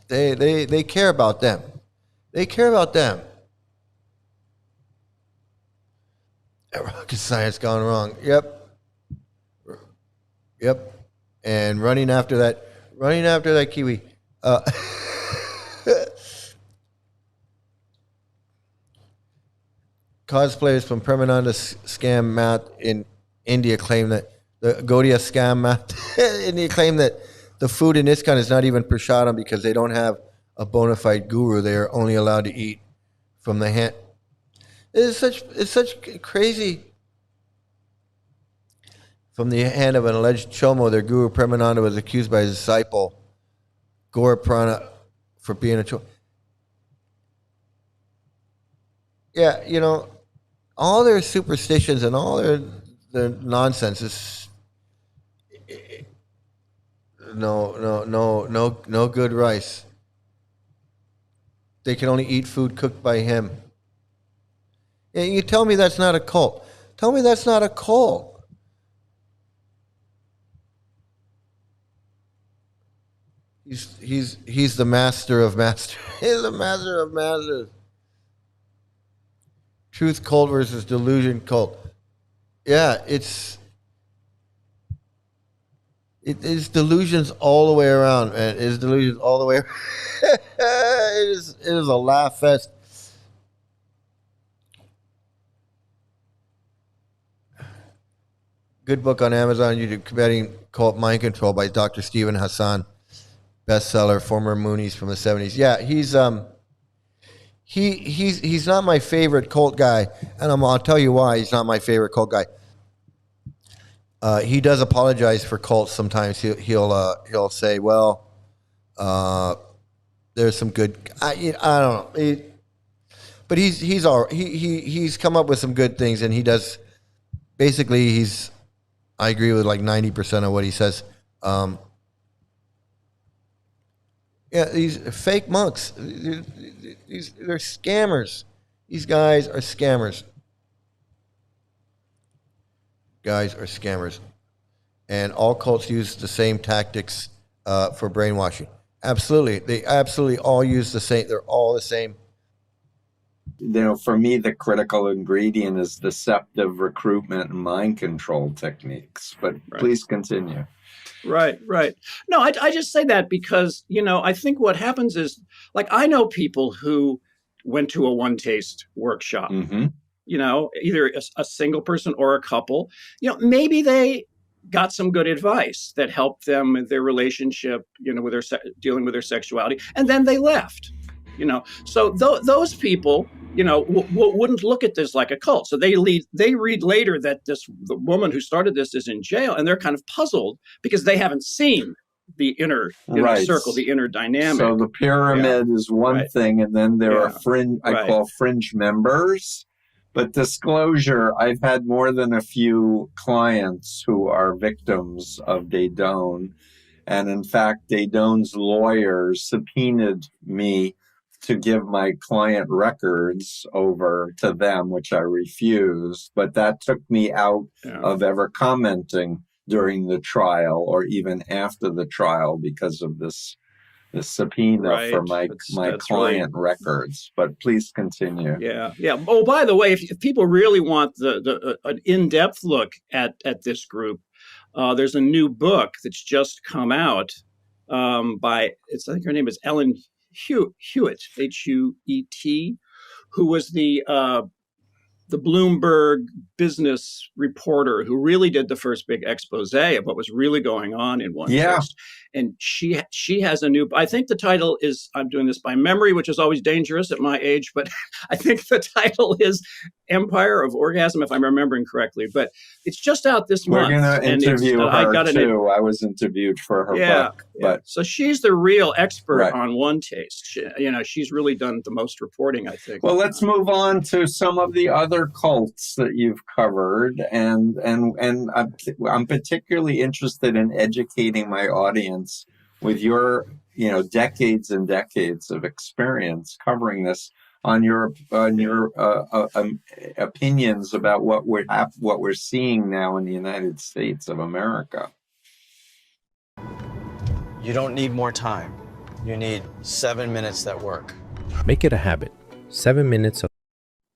A: They care about them. They care about them. Rocket science gone wrong. Yep. And running after that kiwi. Cosplayers from Permananda scam math in India claim that the Gaudiya scam math India claim that the food in ISKCON is not even prasadam because they don't have a bona fide guru. They are only allowed to eat from the hand. It's such crazy. From the hand of an alleged chomo, their guru Premananda was accused by his disciple Gauraprana for being a chomo. Yeah, all their superstitions and all their nonsense is no good rice. They can only eat food cooked by him. And you tell me that's not a cult. Tell me that's not a cult. He's the master of masters. He's the master of masters. Truth cult versus delusion cult. Yeah, it's delusions all the way around, man. It is delusions all the way around. It is a laugh fest. Good book on Amazon, YouTube, Combating Cult Mind Control by Dr. Stephen Hassan. Bestseller, former Moonies from the 70s. Yeah, he's not my favorite cult guy, and I'll tell you why he's not my favorite cult guy. He does apologize for cults sometimes. He'll say, "Well, there's some good." I don't know, but he's come up with some good things, and he does. Basically, I agree with like 90% of what he says. Yeah, these fake monks, they're scammers. These guys are scammers. And all cults use the same tactics for brainwashing. Absolutely. They absolutely all use the same. They're all the same.
E: For me, the critical ingredient is deceptive recruitment and mind control techniques. But please continue.
C: Right. No, I just say that because, I think what happens is, like, I know people who went to a one taste workshop, either a single person or a couple, maybe they got some good advice that helped them in their relationship, with dealing with their sexuality. And then they left, so those people, wouldn't look at this like a cult. So they read later that the woman who started this is in jail, and they're kind of puzzled because they haven't seen the inner circle, the inner dynamic.
E: So the pyramid is one thing, and then there are call fringe members. But disclosure, I've had more than a few clients who are victims of Daydone. And in fact, Daydone's lawyers subpoenaed me to give my client records over to them, which I refused. But that took me out of ever commenting during the trial or even after the trial because of this subpoena for my client records. But please continue.
C: Yeah. Oh, by the way, if people really want an in-depth look at this group, there's a new book that's just come out I think her name is Ellen Hewitt, Huet, who was the Bloomberg business reporter who really did the first big expose of what was really going on in one taste. And she has a new, I think the title is, I'm doing this by memory, which is always dangerous at my age, but I think the title is Empire of Orgasm, if I'm remembering correctly. But it's just out this month.
E: We're going to interview her too. I was interviewed for her book. But
C: so she's the real expert
E: Right.
C: on one taste. She's really done the most reporting, I think.
E: Well, let's move on to some of the other cults that you've covered, and I'm particularly interested in educating my audience with your decades and decades of experience covering this on your opinions about what we're seeing now in the United States of America.
F: You don't need more time. You need 7 minutes that work.
G: Make it a habit. 7 minutes of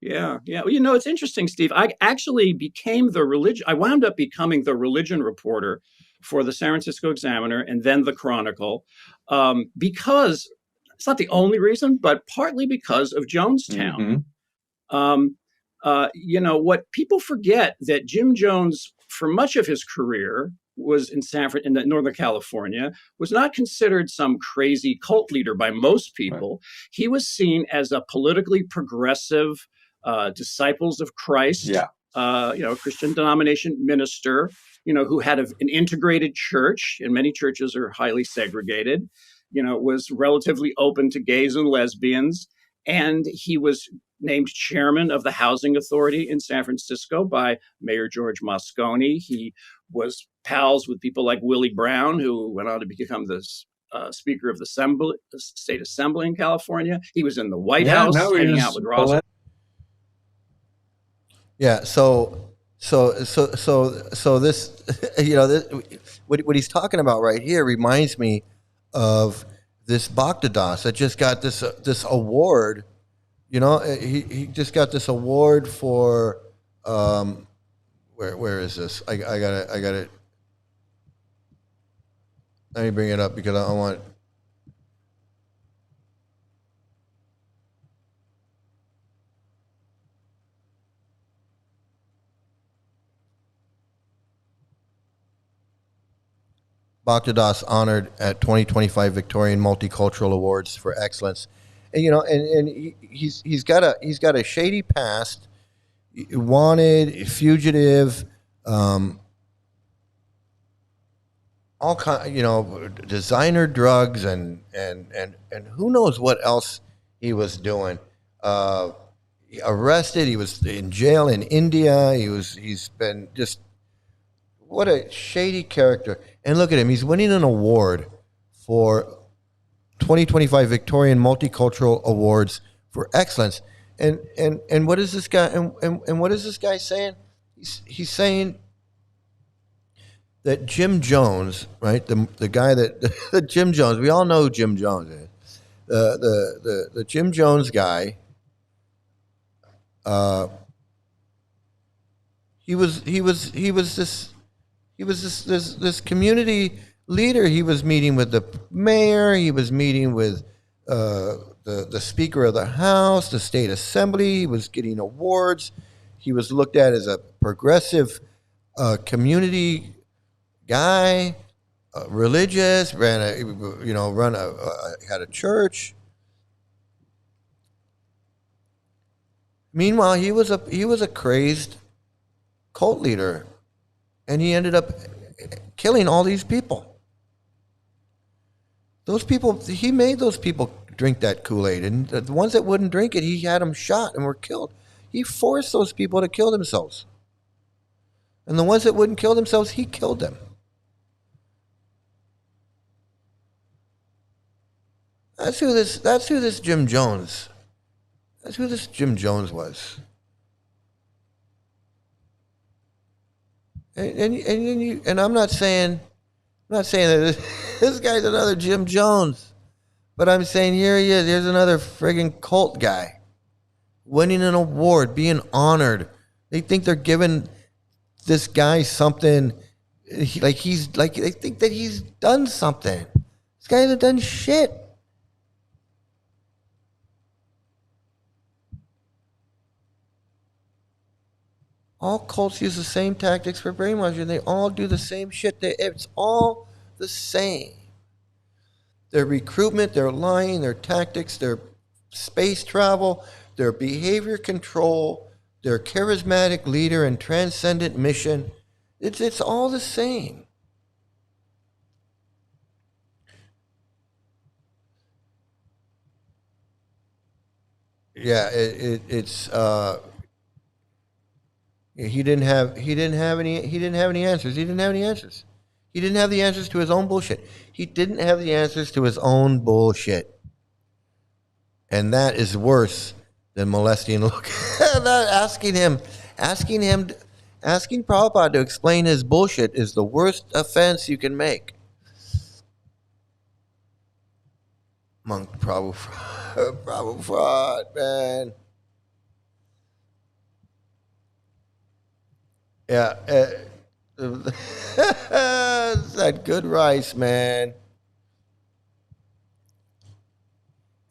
C: Yeah. Well, it's interesting, Steve. I actually became I wound up becoming the religion reporter for the San Francisco Examiner and then the Chronicle, because it's not the only reason, but partly because of Jonestown.
E: Mm-hmm.
C: What people forget that Jim Jones, for much of his career, was in Northern California, was not considered some crazy cult leader by most people. Right. He was seen as a politically progressive disciples of Christ, Christian denomination minister, who had an integrated church, and many churches are highly segregated, was relatively open to gays and lesbians. And he was named chairman of the Housing Authority in San Francisco by Mayor George Moscone. He was pals with people like Willie Brown, who went on to become the Speaker of the State Assembly in California. He was in the White House, hanging out with Roswell.
A: Yeah. So this, what he's talking about right here reminds me of this Bhaktadas that just got this award. He just got this award for where is this? I got it. Let me bring it up because I want. Bhaktadas honored at 2025 Victorian Multicultural Awards for excellence, and he's got a shady past, wanted, fugitive, all kind, designer drugs and who knows what else he was doing. Arrested, he was in jail in India. He's been just. What a shady character. And look at him. He's winning an award for 2025 Victorian Multicultural Awards for excellence. And what is this guy and what is this guy saying? He's saying that Jim Jones, right? The guy that Jim Jones, we all know who Jim Jones is. The Jim Jones guy, he was this community leader. He was meeting with the mayor. He was meeting with the Speaker of the House, the State Assembly. He was getting awards. He was looked at as a progressive community guy, religious. Had a church. Meanwhile, he was a crazed cult leader. And he ended up killing all these people. He made those people drink that Kool-Aid. And the ones that wouldn't drink it, he had them shot and were killed. He forced those people to kill themselves. And the ones that wouldn't kill themselves, he killed them. That's who this Jim Jones was. And I'm not saying that this guy's another Jim Jones, but I'm saying here he is. Here's another friggin' cult guy, winning an award, being honored. They think they're giving this guy something, they think that he's done something. This guy hasn't done shit. All cults use the same tactics for brainwashing. They all do the same shit. It's all the same. Their recruitment, their lying, their tactics, their space travel, their behavior control, their charismatic leader and transcendent mission. It's all the same. yeah, it's he didn't have any answers. He didn't have any answers. He didn't have the answers to his own bullshit. He didn't have the answers to his own bullshit. And that is worse than molesting. Look, asking Prabhupada to explain his bullshit is the worst offense you can make. Monk Prabhupada, man. Yeah, that good rice, man.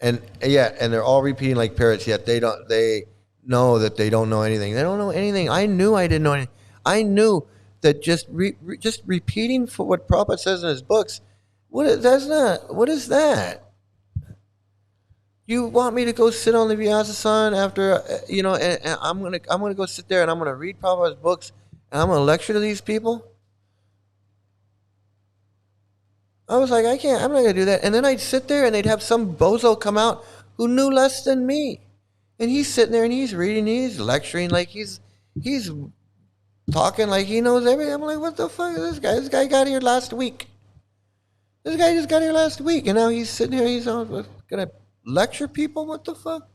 A: And they're all repeating like parrots. Yet they know that they don't know anything. They don't know anything. I knew I didn't know anything. I knew that just repeating for what Prabhupada says in his books. What is that? You want me to go sit on the Vyasa after and I'm gonna go sit there and I'm gonna read Prabhupada's books and I'm gonna lecture to these people? I was like, I'm not gonna do that. And then I'd sit there and they'd have some bozo come out who knew less than me, and he's sitting there and he's reading, he's lecturing like he's talking like he knows everything. I'm like, what the fuck is this guy? This guy got here last week. This guy just got here last week, and now he's sitting here. He's gonna lecture people. What the fuck?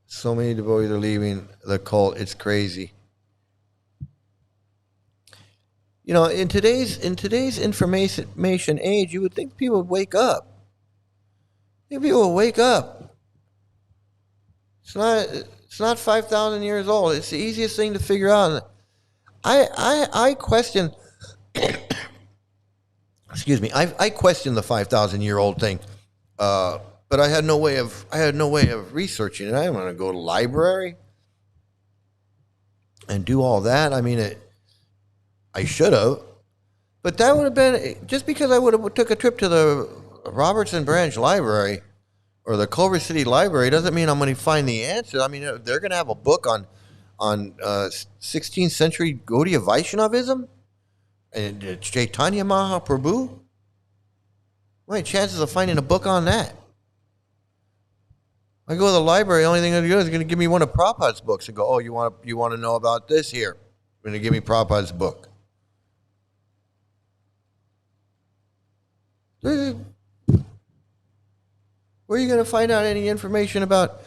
A: So many devotees are leaving the cult. It's crazy. In today's information age, you would think people would wake up. People will wake up. It's not 5,000 years old. It's the easiest thing to figure out. I question. Excuse me. I questioned the 5,000-year-old thing, but I had no way of researching it. I didn't want to go to the library and do all that. I mean, I should have, but that would have been just because I would have took a trip to the Robertson Branch Library or the Culver City Library doesn't mean I'm going to find the answer. I mean, they're going to have a book on 16th century Gaudiya Vaishnavism and Chaitanya Mahaprabhu. What are the chances of finding a book on that? I go to the library, the only thing they're going to do is going to give me one of Prabhupada's books and go, oh, you want to know about this here? They're going to give me Prabhupada's book. Where are you going to find out any information about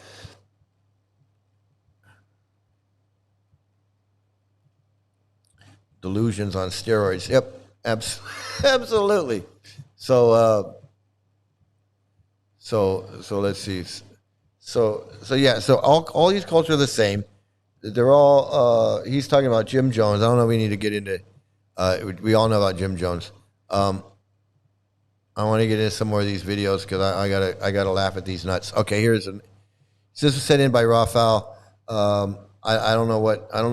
A: delusions on steroids? Yep, absolutely. So let's see. So all these cultures are the same. They're all. He's talking about Jim Jones. I don't know. We need to get into. We all know about Jim Jones. I want to get into some more of these videos because I gotta laugh at these nuts. Okay, this was sent in by Raphael. I don't know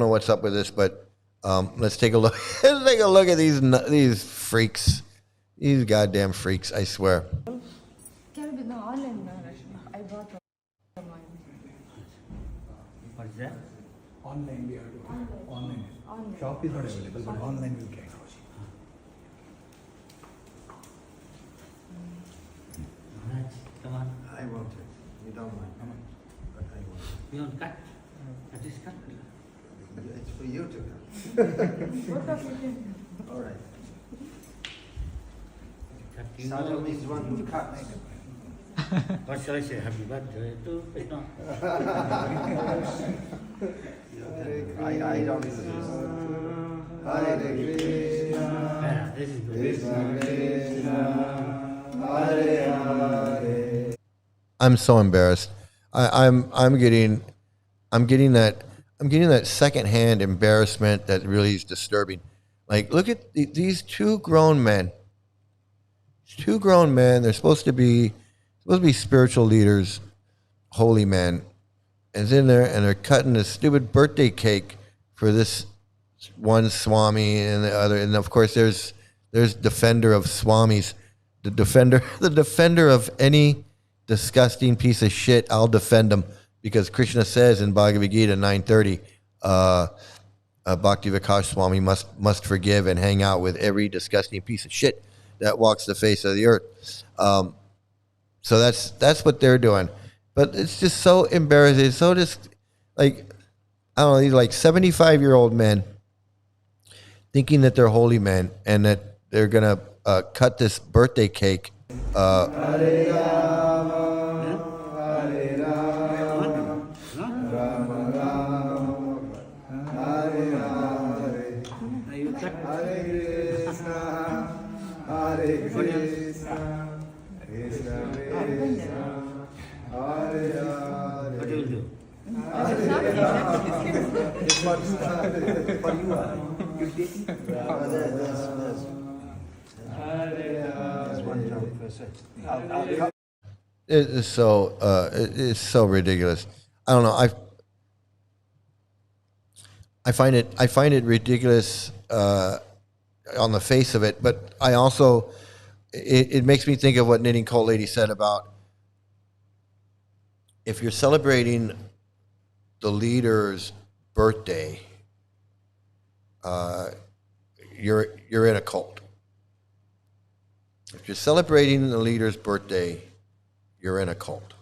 A: what's up with this, but let's take a look. Let's take a look at these freaks, these goddamn freaks. I swear.
H: I bought
I: What is that?
H: online. We are doing online. Shop is not available, but online you can.
I: Come on.
H: I want it. You don't mind. But I want it.
I: You want cut? Cut is cut.
H: It's for you to cut. All right.
I: Cut.
H: Sadhu means one who cuts.
I: What shall I say? Happy birthday to Krishna.
H: I don't do this. Hare Krishna.
I: Yeah, this is good.
H: Krishna Krishna. Hare Hare.
A: I'm so embarrassed. I'm getting that secondhand embarrassment that really is disturbing. Like, look at these two grown men. They're supposed to be spiritual leaders, holy men, and in there and they're cutting this stupid birthday cake for this one Swami and the other, and of course there's defender of Swamis, the defender of any disgusting piece of shit. I'll defend him because Krishna says in Bhagavad Gita 9:30, Bhakti Vikash Swami must forgive and hang out with every disgusting piece of shit that walks the face of the earth. So that's what they're doing. But it's just so embarrassing. It's so just like, I don't know, these like 75-year-old men thinking that they're holy men and that they're gonna cut this birthday cake.
I: What do you do?
A: It's so ridiculous. I don't know. I find it ridiculous on the face of it, but I also it makes me think of what Knitting Cult Lady said about if you're celebrating the leader's birthday, you're in a cult. If you're celebrating the leader's birthday, you're in a cult.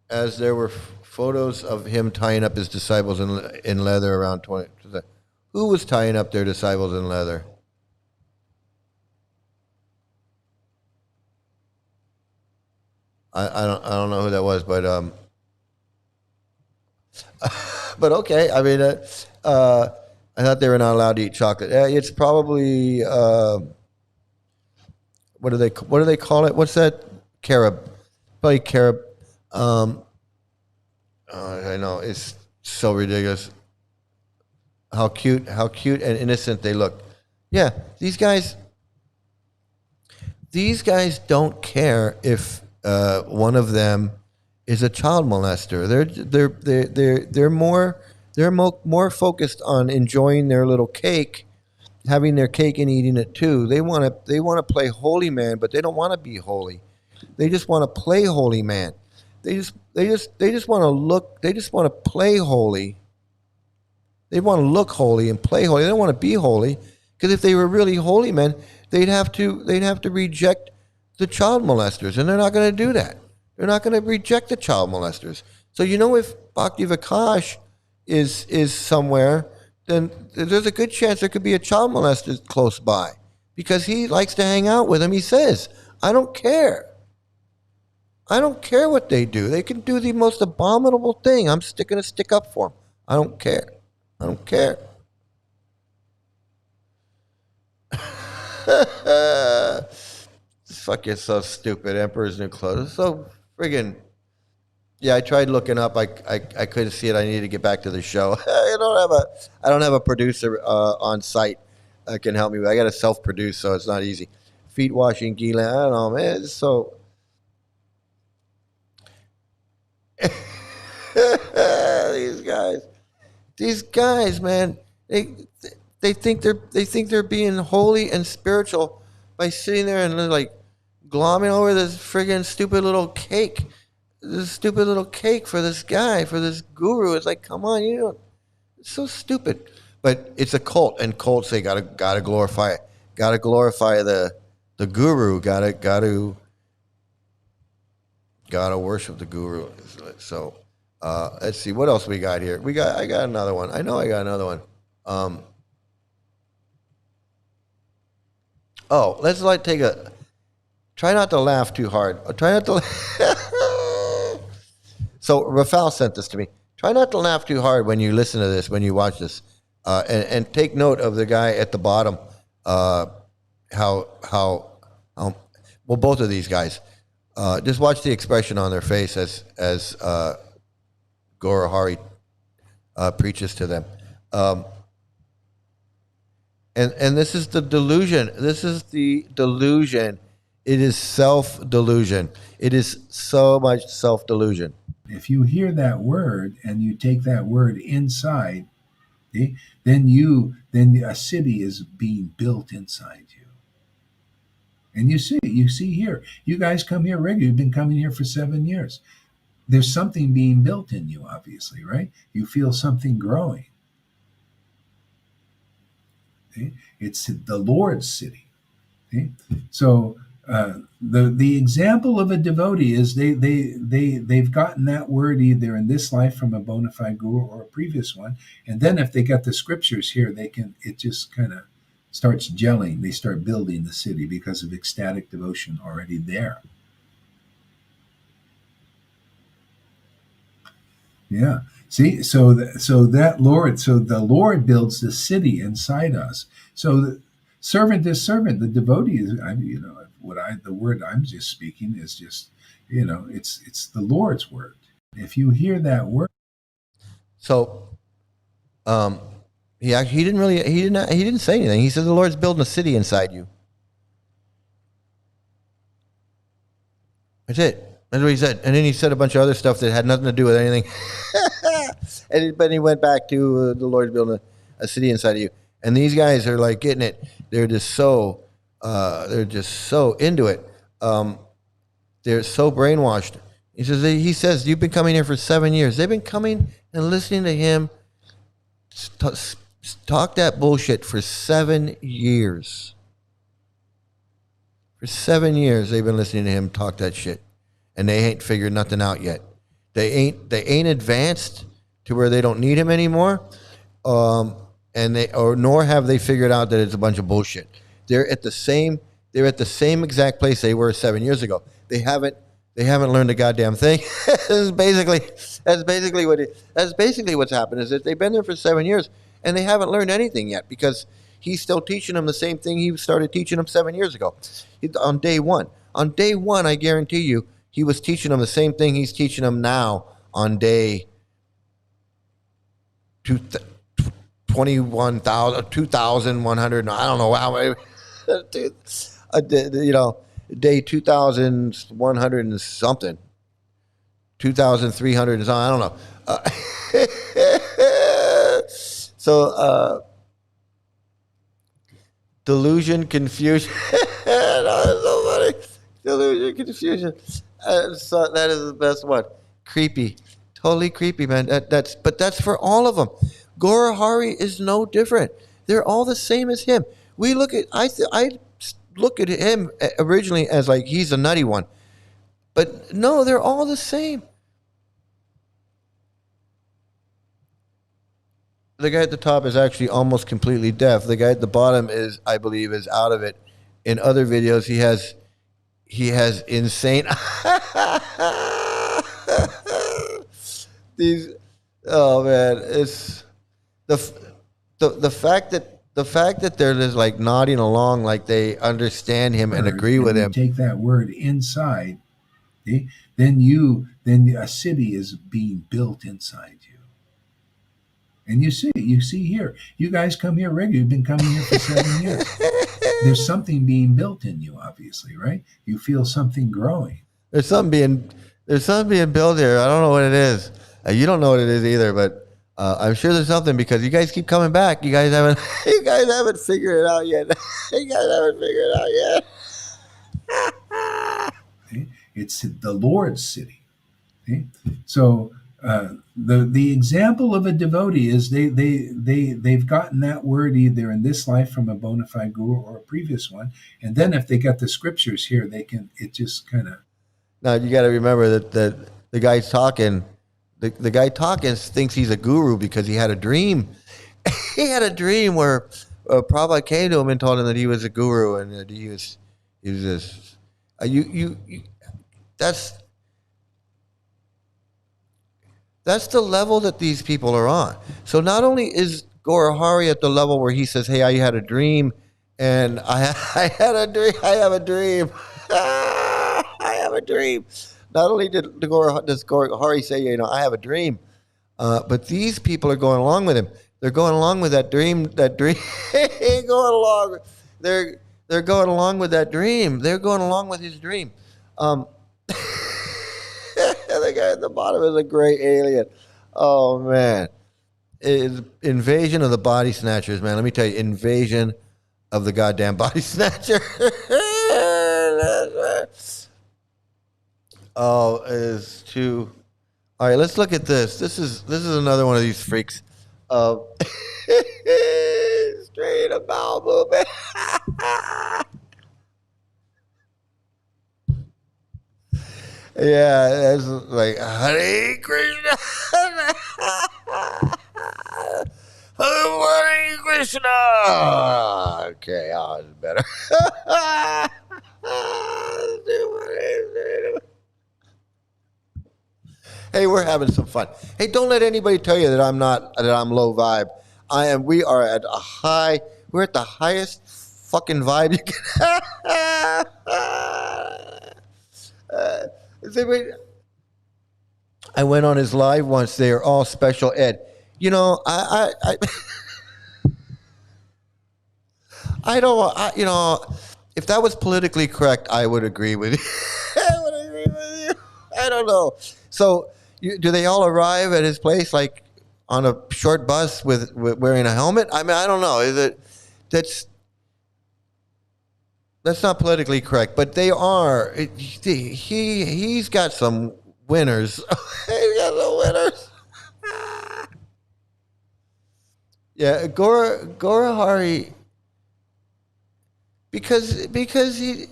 A: As there were photos of him tying up his disciples in leather around 20. Who was tying up their disciples in leather? I don't know who that was, but but okay. I mean, I thought they were not allowed to eat chocolate. It's probably what do they call it? What's that? Carob. Probably carob. I know, it's so ridiculous. How cute and innocent they look. Yeah, these guys don't care if one of them is a child molester. They're more focused on enjoying their little cake, having their cake and eating it too. They want to play holy man, but they don't want to be holy. They just want to play holy man. They just want to look. They just want to play holy. They want to look holy and play holy. They don't want to be holy, because if they were really holy men, they'd have to reject the child molesters, and they're not going to do that. They're not going to reject the child molesters. So if Bhakti Vikash is somewhere, then there's a good chance there could be a child molester close by, because he likes to hang out with him. He says, "I don't care. I don't care what they do. They can do the most abominable thing. I'm going to stick up for them. I don't care. I don't care." Fuck, it's so stupid. Emperor's New Clothes. It's so friggin'. Yeah, I tried looking up. I couldn't see it. I need to get back to the show. I don't have a producer on site that can help me. I got to self-produce, so it's not easy. Feet washing, Gilan. I don't know, man. It's so. These guys, man, they think they're being holy and spiritual by sitting there and like glomming over this friggin' stupid little cake. This stupid little cake for this guy, for this guru. It's like, come on, it's so stupid. But it's a cult, and cults, they gotta glorify it. Gotta glorify the guru. Gotta worship the guru. So let's see what else we got here. I got another one. I know I got another one. Let's try not to laugh too hard. Try not to. So Rafal sent this to me. Try not to laugh too hard when you listen to this, when you watch this, and take note of the guy at the bottom. Both of these guys. Just watch the expression on their face as Guru Hari preaches to them. And this is the delusion. This is the delusion. It is self-delusion. It is so much self-delusion.
J: If you hear that word and you take that word inside, then a city is being built inside you. And you see here, you guys come here regularly. You've been coming here for 7 years. There's something being built in you, obviously, right? You feel something growing. See? It's the Lord's city. See? So the example of a devotee is they've gotten that word either in this life from a bona fide guru or a previous one, and then if they got the scriptures here, it just kind of starts gelling. They start building the city because of ecstatic devotion already there. Yeah. See, so the Lord builds the city inside us. So the servant is servant. The devotee is, the word I'm just speaking is just, it's the Lord's word. If you hear that word.
A: So, he didn't say anything. He said the Lord's building a city inside you. That's it. That's what he said. And then he said a bunch of other stuff that had nothing to do with anything. But he went back to the Lord's building a city inside of you. And these guys are like getting it. They're just so into it. They're so brainwashed. He says, you've been coming here for 7 years. They've been coming and listening to him talk that bullshit for 7 years. For 7 years, they've been listening to him talk that shit. And they ain't figured nothing out yet. They ain't advanced to where they don't need him anymore, nor have they figured out that it's a bunch of bullshit. They're at the same exact place they were 7 years ago. They haven't learned a goddamn thing. That's basically what's happened. Is that they've been there for 7 years and they haven't learned anything yet because he's still teaching them the same thing he started teaching them 7 years ago. On day one, I guarantee you, he was teaching them the same thing he's teaching them now on day 2,100. I don't know how many. Day 2,100 and something. 2,300 and something. I don't know. Delusion, confusion. That's so funny. Delusion, confusion. So that is the best one. Creepy, totally creepy, man. But that's for all of them. Gora Hari is no different. They're all the same as him. I look at him originally as like he's a nutty one, but no, they're all the same. The guy at the top is actually almost completely deaf. The guy at the bottom I believe, is out of it. In other videos, he has insane. Oh man, it's the fact that they're just like nodding along, like they understand him and agree with him.
J: Take that word inside, then a city is being built inside you. And you see here, you guys come here regularly. You've been coming here for 7 years. There's something being built in you, obviously, right? You feel something growing.
A: There's something being built here. I don't know what it is. You don't know what it is either, but I'm sure there's something because you guys keep coming back. You guys haven't figured it out yet.
J: It's the Lord's city. So the example of a devotee is they've gotten that word either in this life from a bona fide guru or a previous one, and then if they got the scriptures here, it just kind of.
A: Now you got to remember that the guy's talking. The guy talking thinks he's a guru because he had a dream. He had a dream where Prabhupada came to him and told him that he was a guru and that he was this. That's the level that these people are on. So not only is Gora Hari at the level where he says, "Hey, I had a dream, and I have a dream. I have a dream." Not only does Gora Hari say, "I have a dream," but these people are going along with him. They're going along with that dream. They're going along with that dream. They're going along with his dream. The guy at the bottom is a great alien. Oh man, it's invasion of the body snatchers, man. Let me tell you, invasion of the goddamn body snatcher. Oh, it is too. All right, let's look at this. This is another one of these freaks. It's straight a bowel movement. Yeah, it's like Hare Krishna. Hare Krishna. Okay, oh, it's better. Hey, we're having some fun. Hey, don't let anybody tell you that I'm low vibe. We are at a high. We're at the highest fucking vibe you can. I went on his live once. They are all special ed. You know, I don't. You know, if that was politically correct, I would agree with you. I would agree with you. I don't know. So, do they all arrive at his place like on a short bus with wearing a helmet? I mean, I don't know. That's not politically correct, but they are. He's got some winners. He's got some winners. Yeah, Gora Hari. Because he,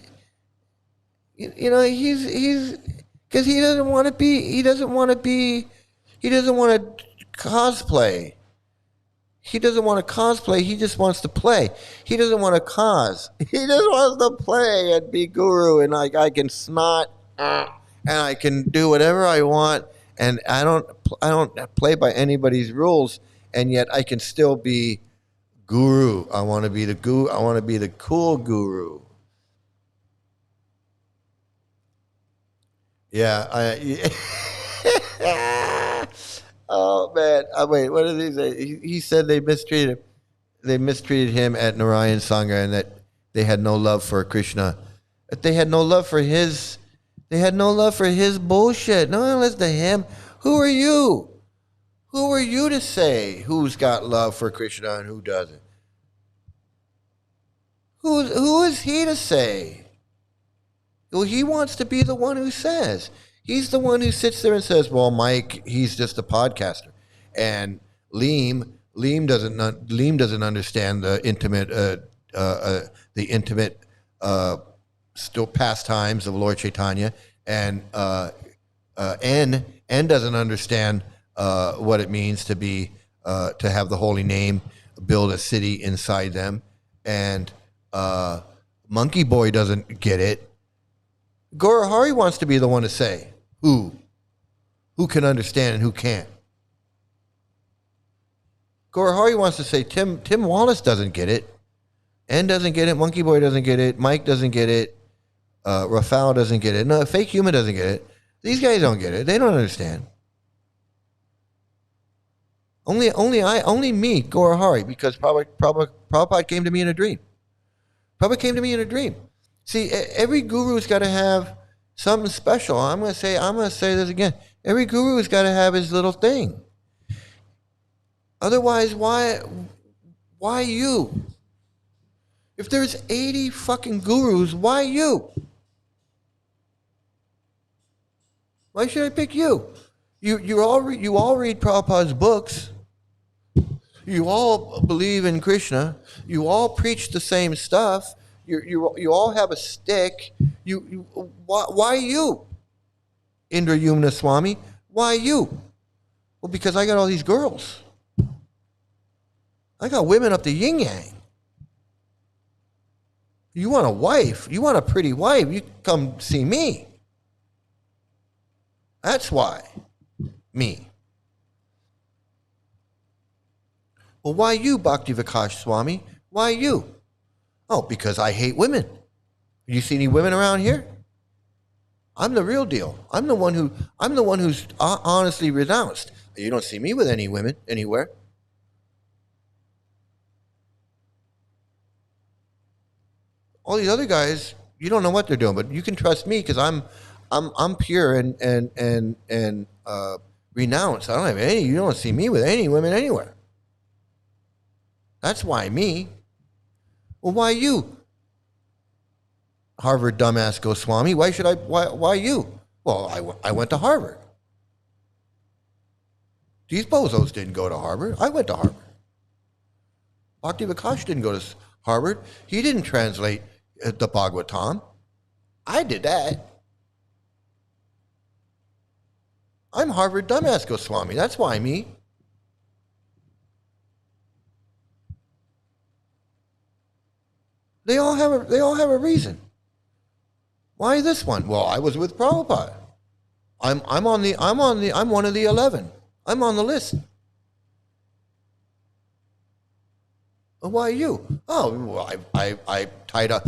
A: you know, he's because he doesn't want to cosplay. He doesn't want to cosplay. He just wants to play. He doesn't want to cause. He just wants to play and be guru. And like I can snot, and I can do whatever I want. And I don't play by anybody's rules. And yet I can still be guru. I want to be the guru. I want to be the cool guru. Yeah. Oh man! Wait, what did he say? He said they mistreated him at Narayan Sangha, and that they had no love for Krishna. That they had no love for his. They had no love for his bullshit. No one listens to him. Who are you? Who are you to say who's got love for Krishna and who doesn't? Who is he to say? Well, he wants to be the one who says. He's the one who sits there and says, "Well, Mike, he's just a podcaster," and Liam doesn't understand the intimate still pastimes of Lord Chaitanya, and N doesn't understand what it means to be to have the holy name build a city inside them, and Monkey Boy doesn't get it. Gora Hari wants to be the one to say who can understand and who can't. Gora Hari wants to say Tim Wallace doesn't get it, N doesn't get it, Monkey Boy doesn't get it, Mike doesn't get it, Rafael doesn't get it, no, Fake Human doesn't get it. These guys don't get it. They don't understand. Only me, Gora Hari, because Prabhupada came to me in a dream. Prabhupada came to me in a dream. See, every guru's got to have something special. I'm gonna say this again. Every guru's got to have his little thing. Otherwise, why you? If there's 80 fucking gurus, why you? Why should I pick you? You all read Prabhupada's books. You all believe in Krishna. You all preach the same stuff. You all have a stick. Why you? Indra Yumna Swami, why you? Well, because I got all these girls. I got women up the yin yang. You want a wife? You want a pretty wife? You come see me. That's why. Me. Well, why you, Bhakti Vikash Swami? Why you? Oh, because I hate women. You see any women around here? I'm the real deal. I'm the one who's honestly renounced. You don't see me with any women anywhere. All these other guys, you don't know what they're doing, but you can trust me because I'm pure and renounced. I don't have any. You don't see me with any women anywhere. That's why me. Well, why you? Harvard dumbass Goswami. Why should I? Why you? Well, I went to Harvard. These bozos didn't go to Harvard. I went to Harvard. Bhakti Vikash didn't go to Harvard. He didn't translate the Bhagavatam. I did that. I'm Harvard dumbass Goswami. That's why me. They all have a reason. Why this one? Well, I was with Prabhupada. I'm one of the 11. I'm on the list. Well, why you? Oh, well, I tied up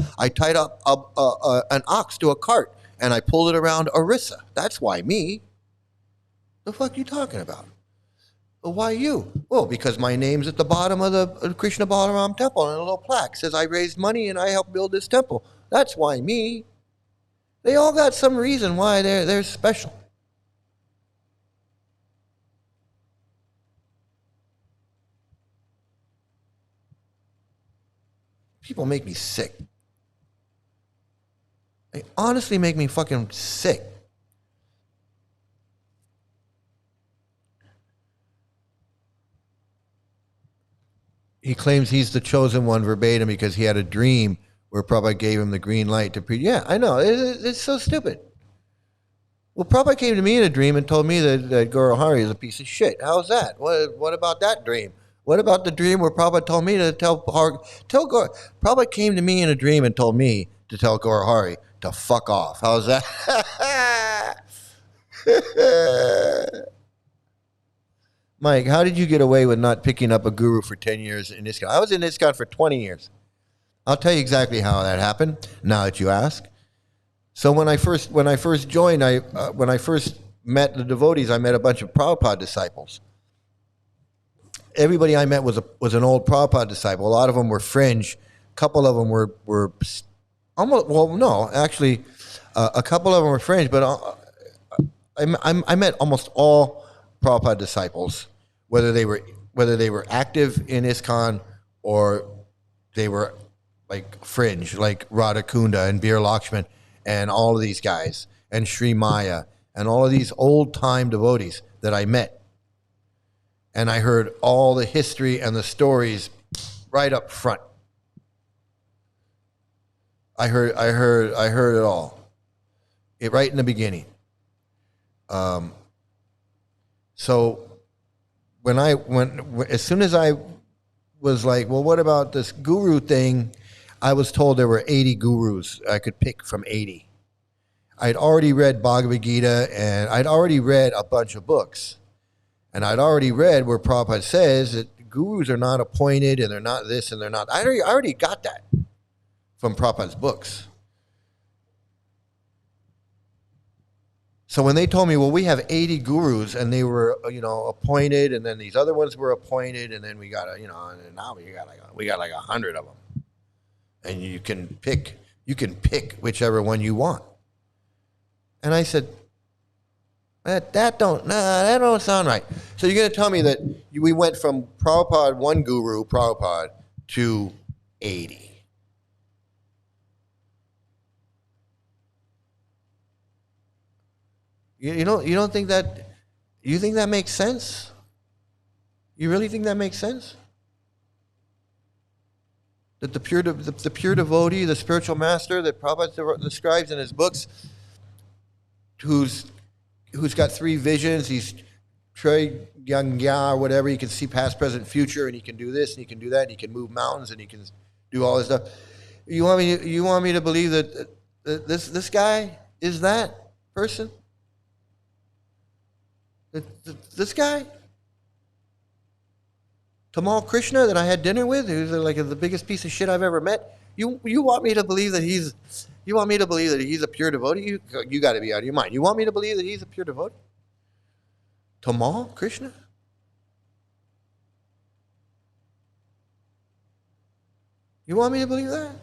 A: an ox to a cart and I pulled it around Orissa. That's why me. The fuck you talking about? Well, why you? Well, because my name's at the bottom of the Krishna Balaram temple and a little plaque says I raised money and I helped build this temple. That's why me. They all got some reason why they're special. People make me sick. They honestly make me fucking sick. He claims he's the chosen one verbatim because he had a dream where Prabhupada gave him the green light to preach. Yeah, I know. It's so stupid. Well, Prabhupada came to me in a dream and told me that Guru Hari is a piece of shit. How's that? What about that dream? What about the dream where Prabhupada told me to tell Guru? Prabhupada came to me in a dream and told me to tell Guru Hari to fuck off. How's that? Mike, how did you get away with not picking up a guru for 10 years in ISKCON? I was in ISKCON for 20 years. I'll tell you exactly how that happened, now that you ask. So when I first joined, when I first met the devotees, I met a bunch of Prabhupada disciples. Everybody I met was an old Prabhupada disciple. A lot of them were fringe. A couple of them were almost, well, no, actually, a couple of them were fringe, but I met almost all Prabhupada disciples, whether they were active in ISKCON or they were like fringe, like Radha Kunda and Bir Lakshman and all of these guys and Sri Maya and all of these old time devotees that I met. And I heard all the history and the stories right up front. I heard it all, right in the beginning. So as soon as I was like, well, what about this guru thing? I was told there were 80 gurus. I could pick from 80. I'd already read Bhagavad Gita and I'd already read a bunch of books. And I'd already read where Prabhupada says that gurus are not appointed and they're not this and they're not. I already got that from Prabhupada's books. So when they told me, well, we have 80 gurus and they were, appointed, and then these other ones were appointed, and then we got, and now we got like 100 of them, and you can pick whichever one you want. And I said, that don't sound right. So you're going to tell me that we went from Prabhupada, one guru, Prabhupada, to 80. You don't think that? You think that makes sense? You really think that makes sense? That the pure devotee, the spiritual master that Prabhupada describes in his books, who's got 3 visions, he's Trey Gyangya or whatever, he can see past, present, future, and he can do this and he can do that, and he can move mountains and he can do all this stuff. You want me to believe that this guy is that person? This guy, Tamal Krishna, that I had dinner with, who's like the biggest piece of shit I've ever met. You want me to believe that he's a pure devotee? You got to be out of your mind. You want me to believe that he's a pure devotee? Tamal Krishna? You want me to believe that?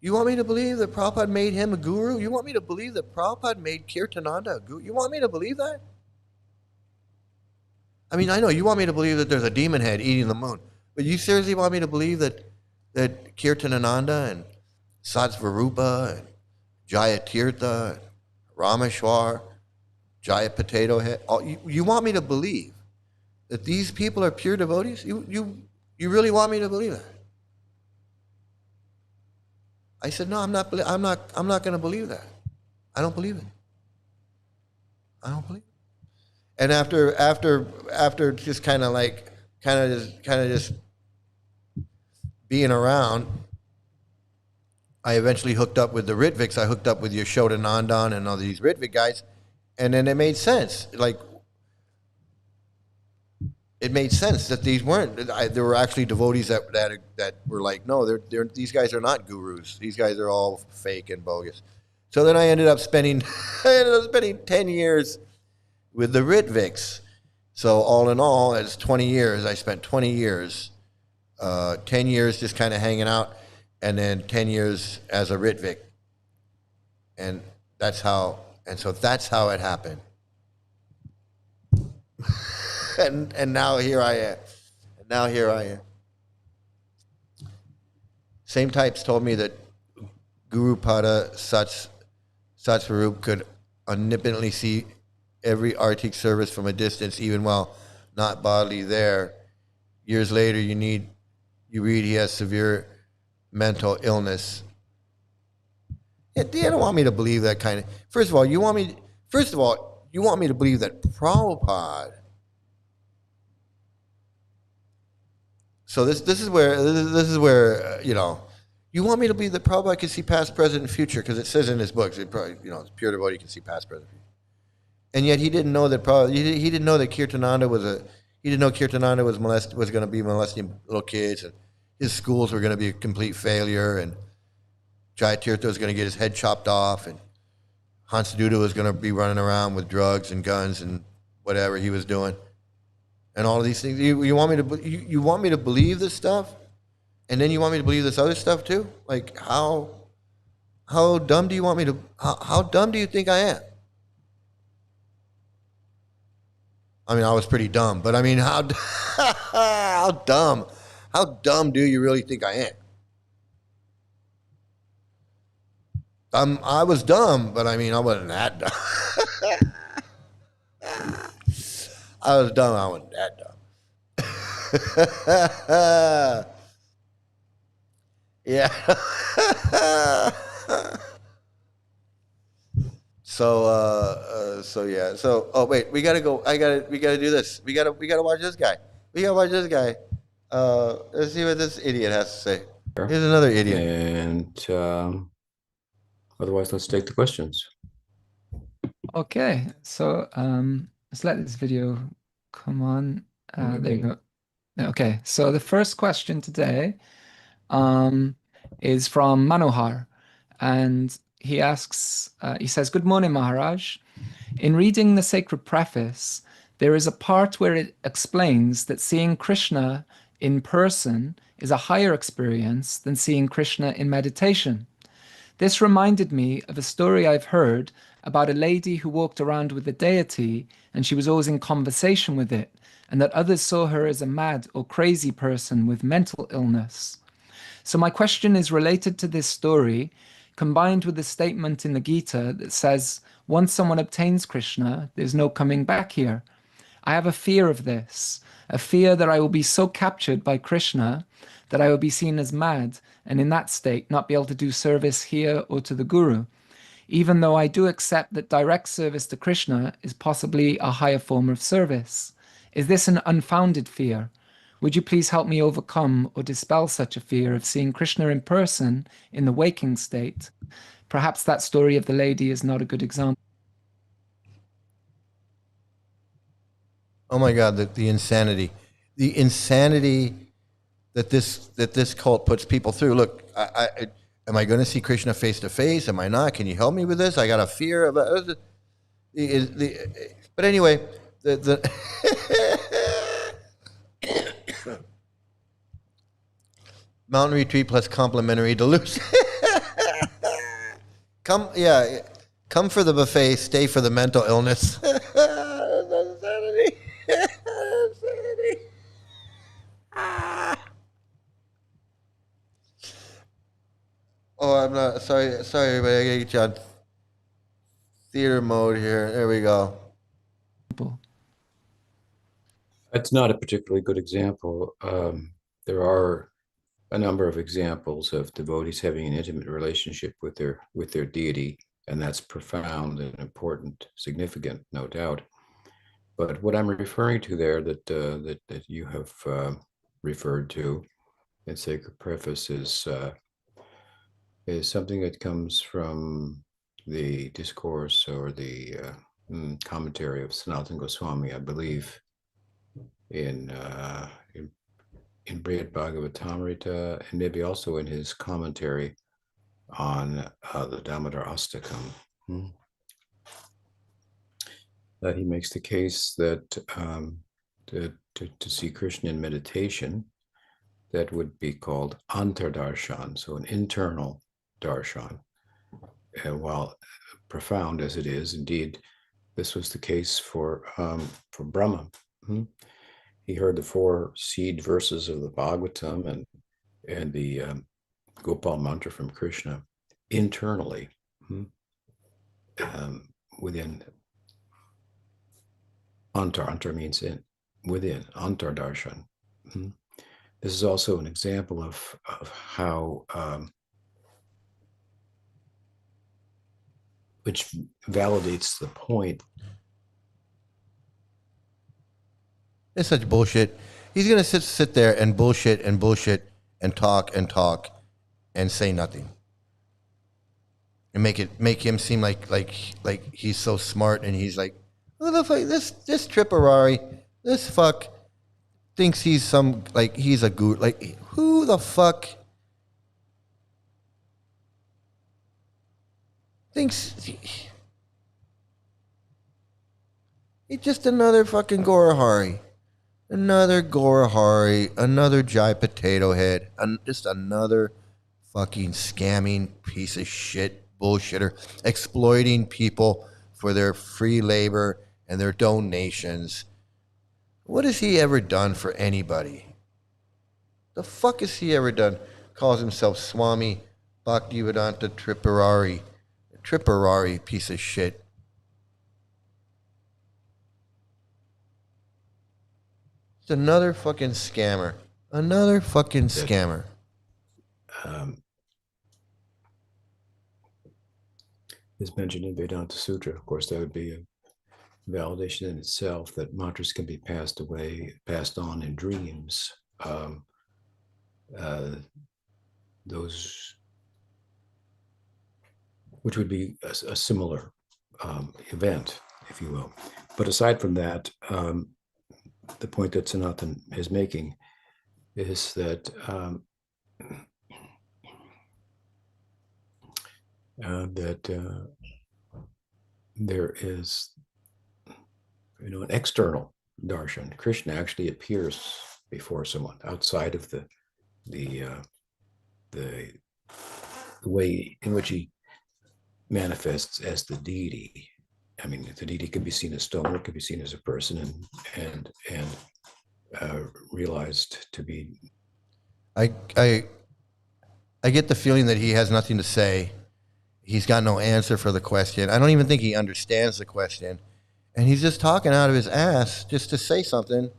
A: You want me to believe that Prabhupada made him a guru? You want me to believe that Prabhupada made Kirtananda a guru? You want me to believe that? I mean, I know you want me to believe that there's a demon head eating the moon, but you seriously want me to believe that Kirtananda and Satsvarupa and Jayatirtha and Rameshwar, Jaya Potato Head, you want me to believe that these people are pure devotees? You really want me to believe that? I said, no, I'm not going to believe that. I don't believe it. I don't believe it. And after just kind of just being around, I eventually hooked up with the Ritviks. I hooked up with Yashoda Nandan and all these Ritvik guys, and then it made sense. Like, it made sense that these weren't. There were actually devotees that were like, no, these guys are not gurus. These guys are all fake and bogus. So then I ended up spending 10 years with the Ritviks. So all in all, it's 20 years. I spent 20 years, 10 years just kind of hanging out, and then 10 years as a Ritvik. And so that's how it happened. and now here I am. Same types told me that Guru Pada Satsvarup could omnipotently see every Arctic service from a distance, even while not bodily there. Years later, you read he has severe mental illness. Yeah, they don't want me to believe that kind of. First of all, you want me to believe that Prabhupada. So this is where you want me to believe that Prabhupada can see past, present, and future, because it says in his books, it probably, it's pure devotee can see past, present, future. And yet he didn't know that he didn't know that Kirtananda was going to be molesting little kids, and his schools were going to be a complete failure, and Jayatirtha was going to get his head chopped off, and Hansaduta was going to be running around with drugs and guns and whatever he was doing, and all of these things. You want me to believe this stuff, and then you want me to believe this other stuff too? Like, how dumb do you want me to? How dumb do you think I am? I mean, I was pretty dumb, but I mean, how dumb do you really think I am? I was dumb, but I mean, I wasn't that dumb. I was dumb, I wasn't that dumb. Yeah. So yeah. So wait, we gotta go. We gotta do this. We gotta watch this guy. Let's see what this idiot has to say. Here's another idiot.
K: And otherwise, let's take the questions.
L: Okay, so let's let this video come on. There you go. Okay, so the first question today is from Manohar, and he asks, he says, "Good morning, Maharaj. In reading the sacred preface, there is a part where it explains that seeing Krishna in person is a higher experience than seeing Krishna in meditation. This reminded me of a story I've heard about a lady who walked around with the deity and she was always in conversation with it, and that others saw her as a mad or crazy person with mental illness. So my question is related to this story, combined with the statement in the Gita that says, once someone obtains Krishna, there's no coming back here. I have a fear of this, a fear that I will be so captured by Krishna that I will be seen as mad, and in that state not be able to do service here or to the Guru, even though I do accept that direct service to Krishna is possibly a higher form of service. Is this an unfounded fear? Would you please help me overcome or dispel such a fear of seeing Krishna in person in the waking state? Perhaps that story of the lady is not a good example."
A: Oh my God, the insanity that this cult puts people through. Look, am I going to see Krishna face to face? Am I not? Can you help me with this? I got a fear of but anyway, the mountain retreat plus complimentary delusion. Come for the buffet, stay for the mental illness. Insanity. Insanity. Oh, I'm not sorry, everybody. I gotta get you on theater mode here. There we go.
K: That's not a particularly good example. There are a number of examples of devotees having an intimate relationship with their deity, and that's profound and important, significant, no doubt. But what I'm referring to there, that you have referred to in Sacred Preface, is something that comes from the discourse or the commentary of Sanatana Goswami, I believe, in Brihad Bhagavatamrita, and maybe also in his commentary on the Damodar Astakam. That he makes the case that to see Krishna in meditation, that would be called antardarshan, so an internal darshan. And while profound as it is, indeed, this was the case for Brahma. He heard the 4 seed verses of the Bhagavatam and the Gopal mantra from Krishna internally, within. Antar means in, within, antar darshan. This is also an example of how, which validates the point.
A: It's such bullshit. He's gonna sit there and bullshit and talk and say nothing, and make him seem like he's so smart, and he's like, who the fuck, this Tripurari, this fuck thinks he's he's a guru. Like, who the fuck thinks he's just another fucking Gorahari. Another Gorahari, another Jai Potato Head, just another fucking scamming piece of shit bullshitter, exploiting people for their free labor and their donations. What has he ever done for anybody? The fuck has he ever done? Calls himself Swami Bhaktivedanta Tripurari. Tripurari piece of shit. It's another fucking scammer. Another fucking scammer.
K: Is mentioned in Vedanta Sutra. Of course, that would be a validation in itself that mantras can be passed on in dreams. Those, which would be a similar event, if you will. But aside from that, the point that Sanatan is making is that there is, an external darshan. Krishna actually appears before someone outside of the way in which he manifests as the deity. I mean, the deity can be seen as stone, or it can be seen as a person, and realized to be.
A: I get the feeling that he has nothing to say. He's got no answer for the question. I don't even think he understands the question, and he's just talking out of his ass just to say something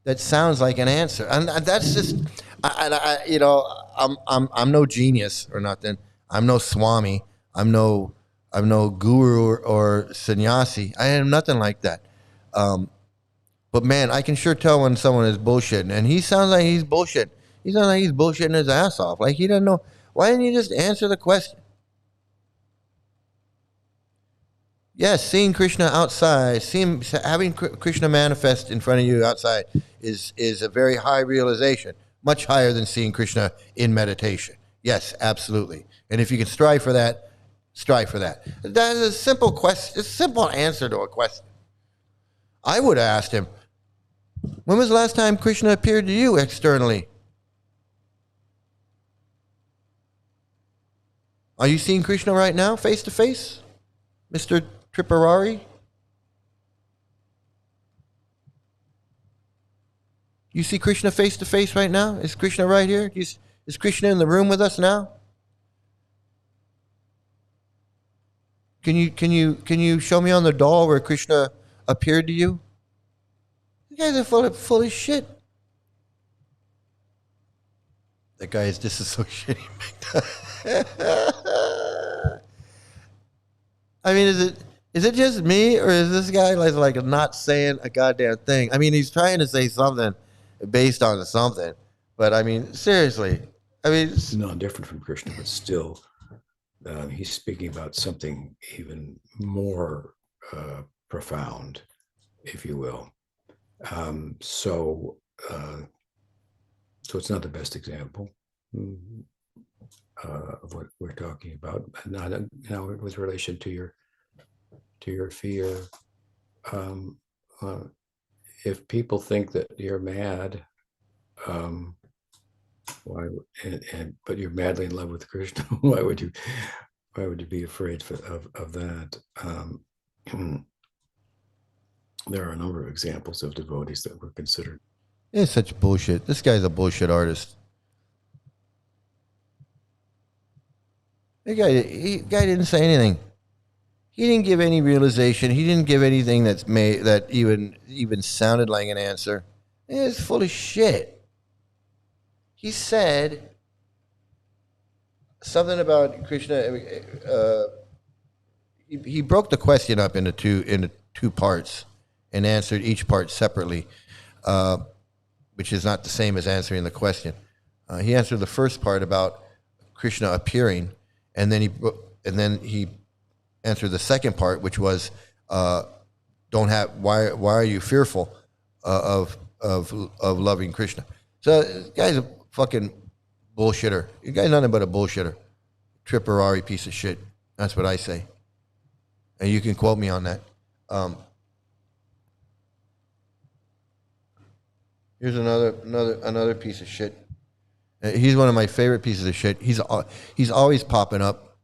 A: that sounds like an answer. And that's just, I'm no genius or nothing. I'm no Swami. I'm no guru or sannyasi. I am nothing like that. But man, I can sure tell when someone is bullshitting, and he sounds like he's bullshitting. He sounds like he's bullshitting his ass off. Like he doesn't know. Why didn't you just answer the question? Yes, seeing Krishna outside, having Krishna manifest in front of you outside is a very high realization, much higher than seeing Krishna in meditation. Yes, absolutely. And if you can strive for that, strive for that. That is a simple question, a simple answer to a question. I would have asked him, when was the last time Krishna appeared to you externally? Are you seeing Krishna right now, face to face, Mr. Tripurari? You see Krishna face to face right now? Is Krishna right here? Is Krishna in the room with us now? Can you show me on the doll where Krishna appeared to you? guys are full of shit. That guy is this is so shitty. I mean, is it just me, or is this guy like not saying a goddamn thing? I mean, he's trying to say something based on something, but I mean, seriously, I mean,
K: it's not different from Krishna, but still, he's speaking about something even more profound, if you will. So it's not the best example of what we're talking about. Now, with relation to your fear, if people think that you're mad, why? But you're madly in love with Krishna. Why would you be afraid of that? There are a number of examples of devotees that were considered.
A: It's such bullshit. This guy's a bullshit artist. The guy didn't say anything. He didn't give any realization. He didn't give anything that even sounded like an answer. It's full of shit. He said something about Krishna. He broke the question up into two parts and answered each part separately, which is not the same as answering the question. He answered the first part about Krishna appearing, and then he answered the second part, which was why are you fearful of loving Krishna? So this guy's a fucking bullshitter. You guy's nothing but a bullshitter, Tripperari piece of shit. That's what I say, and you can quote me on that. Here's another piece of shit. He's one of my favorite pieces of shit. He's always popping up.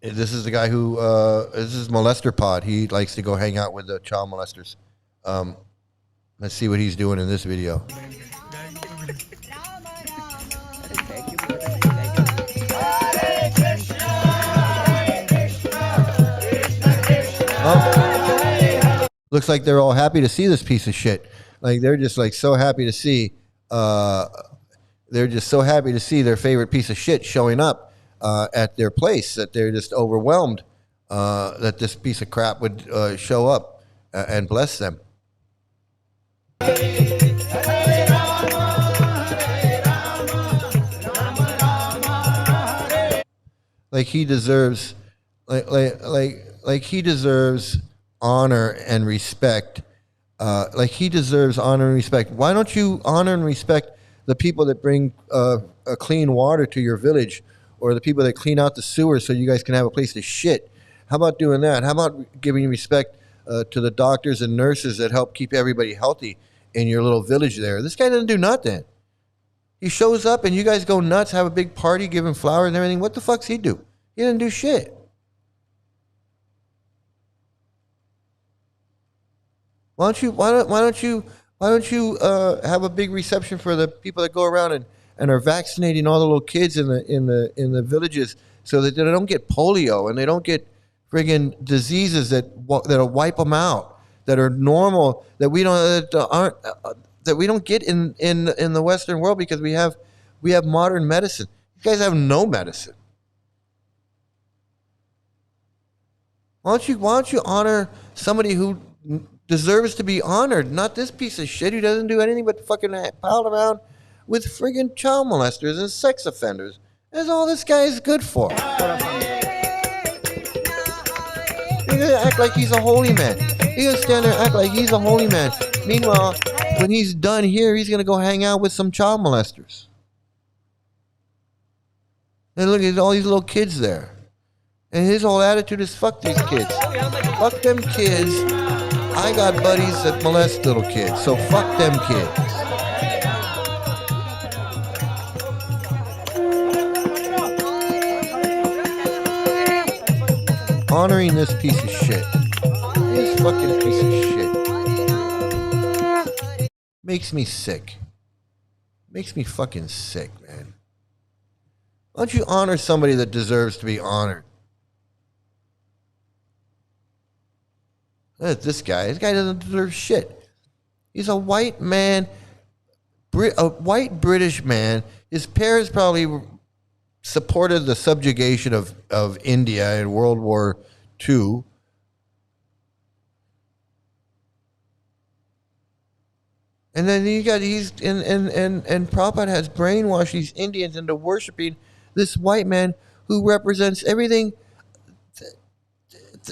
A: This is the guy who this is Molester Pod. He likes to go hang out with the child molesters. Let's see what he's doing in this video. Oh. Looks like they're all happy to see this piece of shit. Like they're just like so happy to see. They're just so happy to see their favorite piece of shit showing up at their place that they're just overwhelmed that this piece of crap would show up and bless them. Like he deserves, like he deserves honor and respect. Like he deserves honor and respect. Why don't you honor and respect the people that bring a clean water to your village, or the people that clean out the sewers so you guys can have a place to shit? How about doing that? How about giving respect to the doctors and nurses that help keep everybody healthy in your little village there? This guy doesn't do nothing. He shows up and you guys go nuts, have a big party, give him flowers and everything. What the fuck's he do? He doesn't do shit. Why don't you have a big reception for the people that go around and are vaccinating all the little kids in the villages so that they don't get polio and they don't get friggin' diseases that'll wipe them out, that are normal, that we don't get in the Western world because we have modern medicine. You guys have no medicine. Why don't you honor somebody who deserves to be honored, not this piece of shit who doesn't do anything but fucking pal around with friggin' child molesters and sex offenders. That's all this guy is good for. He's gonna act like he's a holy man. He's gonna stand there and act like he's a holy man. Meanwhile, when he's done here, he's gonna go hang out with some child molesters. And look at all these little kids there. And his whole attitude is fuck these kids. Fuck them kids. I got buddies that molest little kids, so fuck them kids. Honoring this piece of shit. This fucking piece of shit. Makes me sick. Makes me fucking sick, man. Why don't you honor somebody that deserves to be honored? This guy doesn't deserve shit. He's a white man, a white British man. His parents probably supported the subjugation of India in World War II. And then and Prabhupada has brainwashed these Indians into worshiping this white man who represents everything.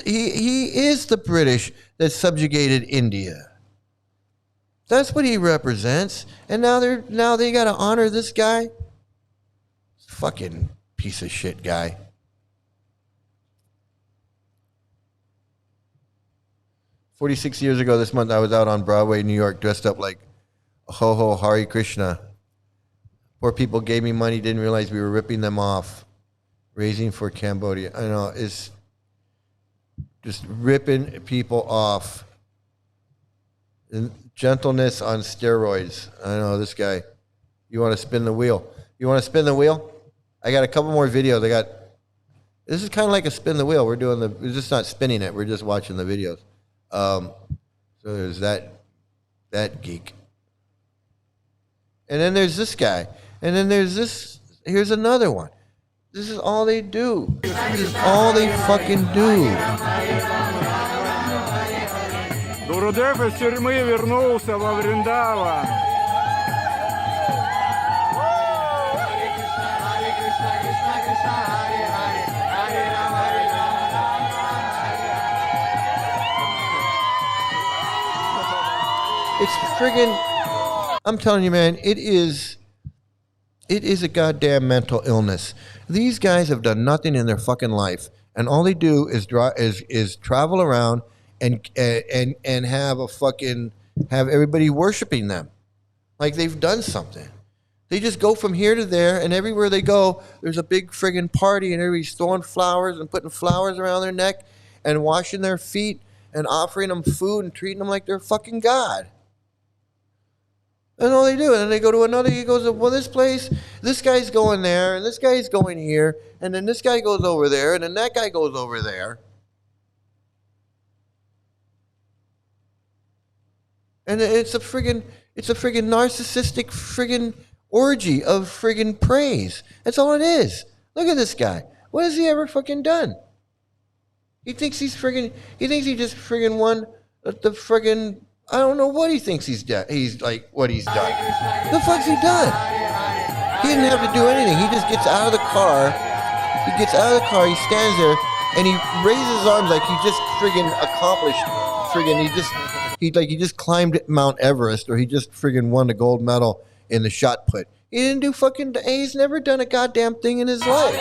A: He is the British that subjugated India. That's what he represents. And now they got to honor this guy. Fucking piece of shit guy. "46 years ago this month, I was out on Broadway, New York, dressed up like Ho Hare Krishna. Poor people gave me money, didn't realize we were ripping them off. Raising for Cambodia." I know, it's just ripping people off. And gentleness on steroids. I know, this guy. You want to spin the wheel? You want to spin the wheel? I got a couple more videos. This is kind of like a spin the wheel. We're just not spinning it. We're just watching the videos. So there's that geek. And then there's this guy. And then there's this. Here's another one. This is all they do. This is all they fucking do.
M: Гурудев из тюрьмы вернулся во Вриндаван.
A: It's friggin', I'm telling you, man, it is a goddamn mental illness. These guys have done nothing in their fucking life, and all they do is travel around and have everybody worshiping them like they've done something. They just go from here to there, and everywhere they go, there's a big friggin' party, and everybody's throwing flowers and putting flowers around their neck and washing their feet and offering them food and treating them like they're fucking God. That's all they do. And then they go to another, he goes, well, this place, this guy's going there, and this guy's going here, and then this guy goes over there, and then that guy goes over there. And it's a friggin' narcissistic friggin' orgy of friggin' praise. That's all it is. Look at this guy. What has he ever fucking done? He thinks he just friggin' won the friggin', I don't know what he thinks he's done. He's like, what he's done. The fuck's he done? He didn't have to do anything. He just gets out of the car. He stands there, and he raises his arms like he just friggin' accomplished he just climbed Mount Everest, or he just friggin' won the gold medal in the shot put. He's never done a goddamn thing in his life.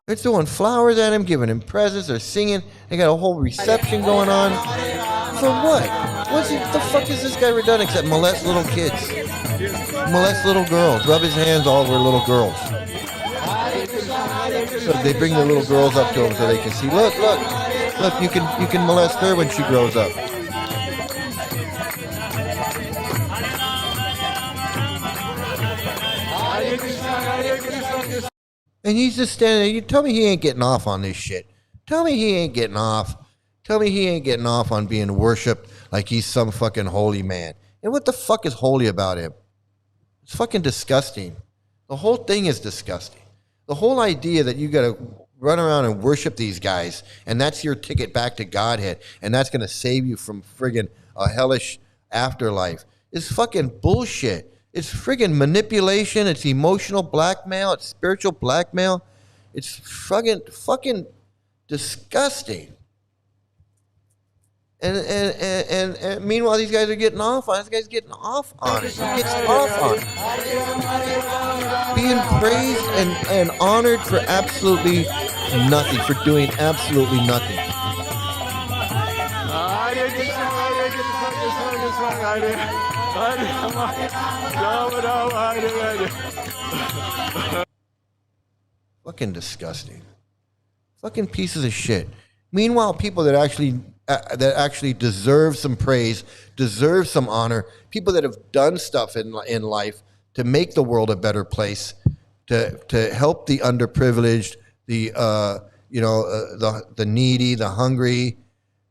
A: They're throwing flowers at him, giving him presents, they're singing, they got a whole reception going on. For what? The fuck has this guy ever done except molest little kids? Molest little girls, rub his hands all over little girls. So they bring the little girls up to him so they can see, look, you can molest her when she grows up. And he's just standing there. You tell me he ain't getting off on this shit. Tell me he ain't getting off. Tell me he ain't getting off on being worshipped like he's some fucking holy man. And what the fuck is holy about him? It's fucking disgusting. The whole thing is disgusting. The whole idea that you gotta run around and worship these guys, and that's your ticket back to Godhead, and that's gonna save you from friggin' a hellish afterlife, is fucking bullshit. It's friggin' manipulation. It's emotional blackmail. It's spiritual blackmail. It's fucking disgusting. And meanwhile, these guys are getting off on it. This guy's getting off on it. He gets off on it. Being praised and honored for absolutely nothing, for doing absolutely nothing. Fucking disgusting. Fucking pieces of shit. Meanwhile, people that actually deserve some praise, deserve some honor, people that have done stuff in life to make the world a better place, to help the underprivileged, the needy, the hungry,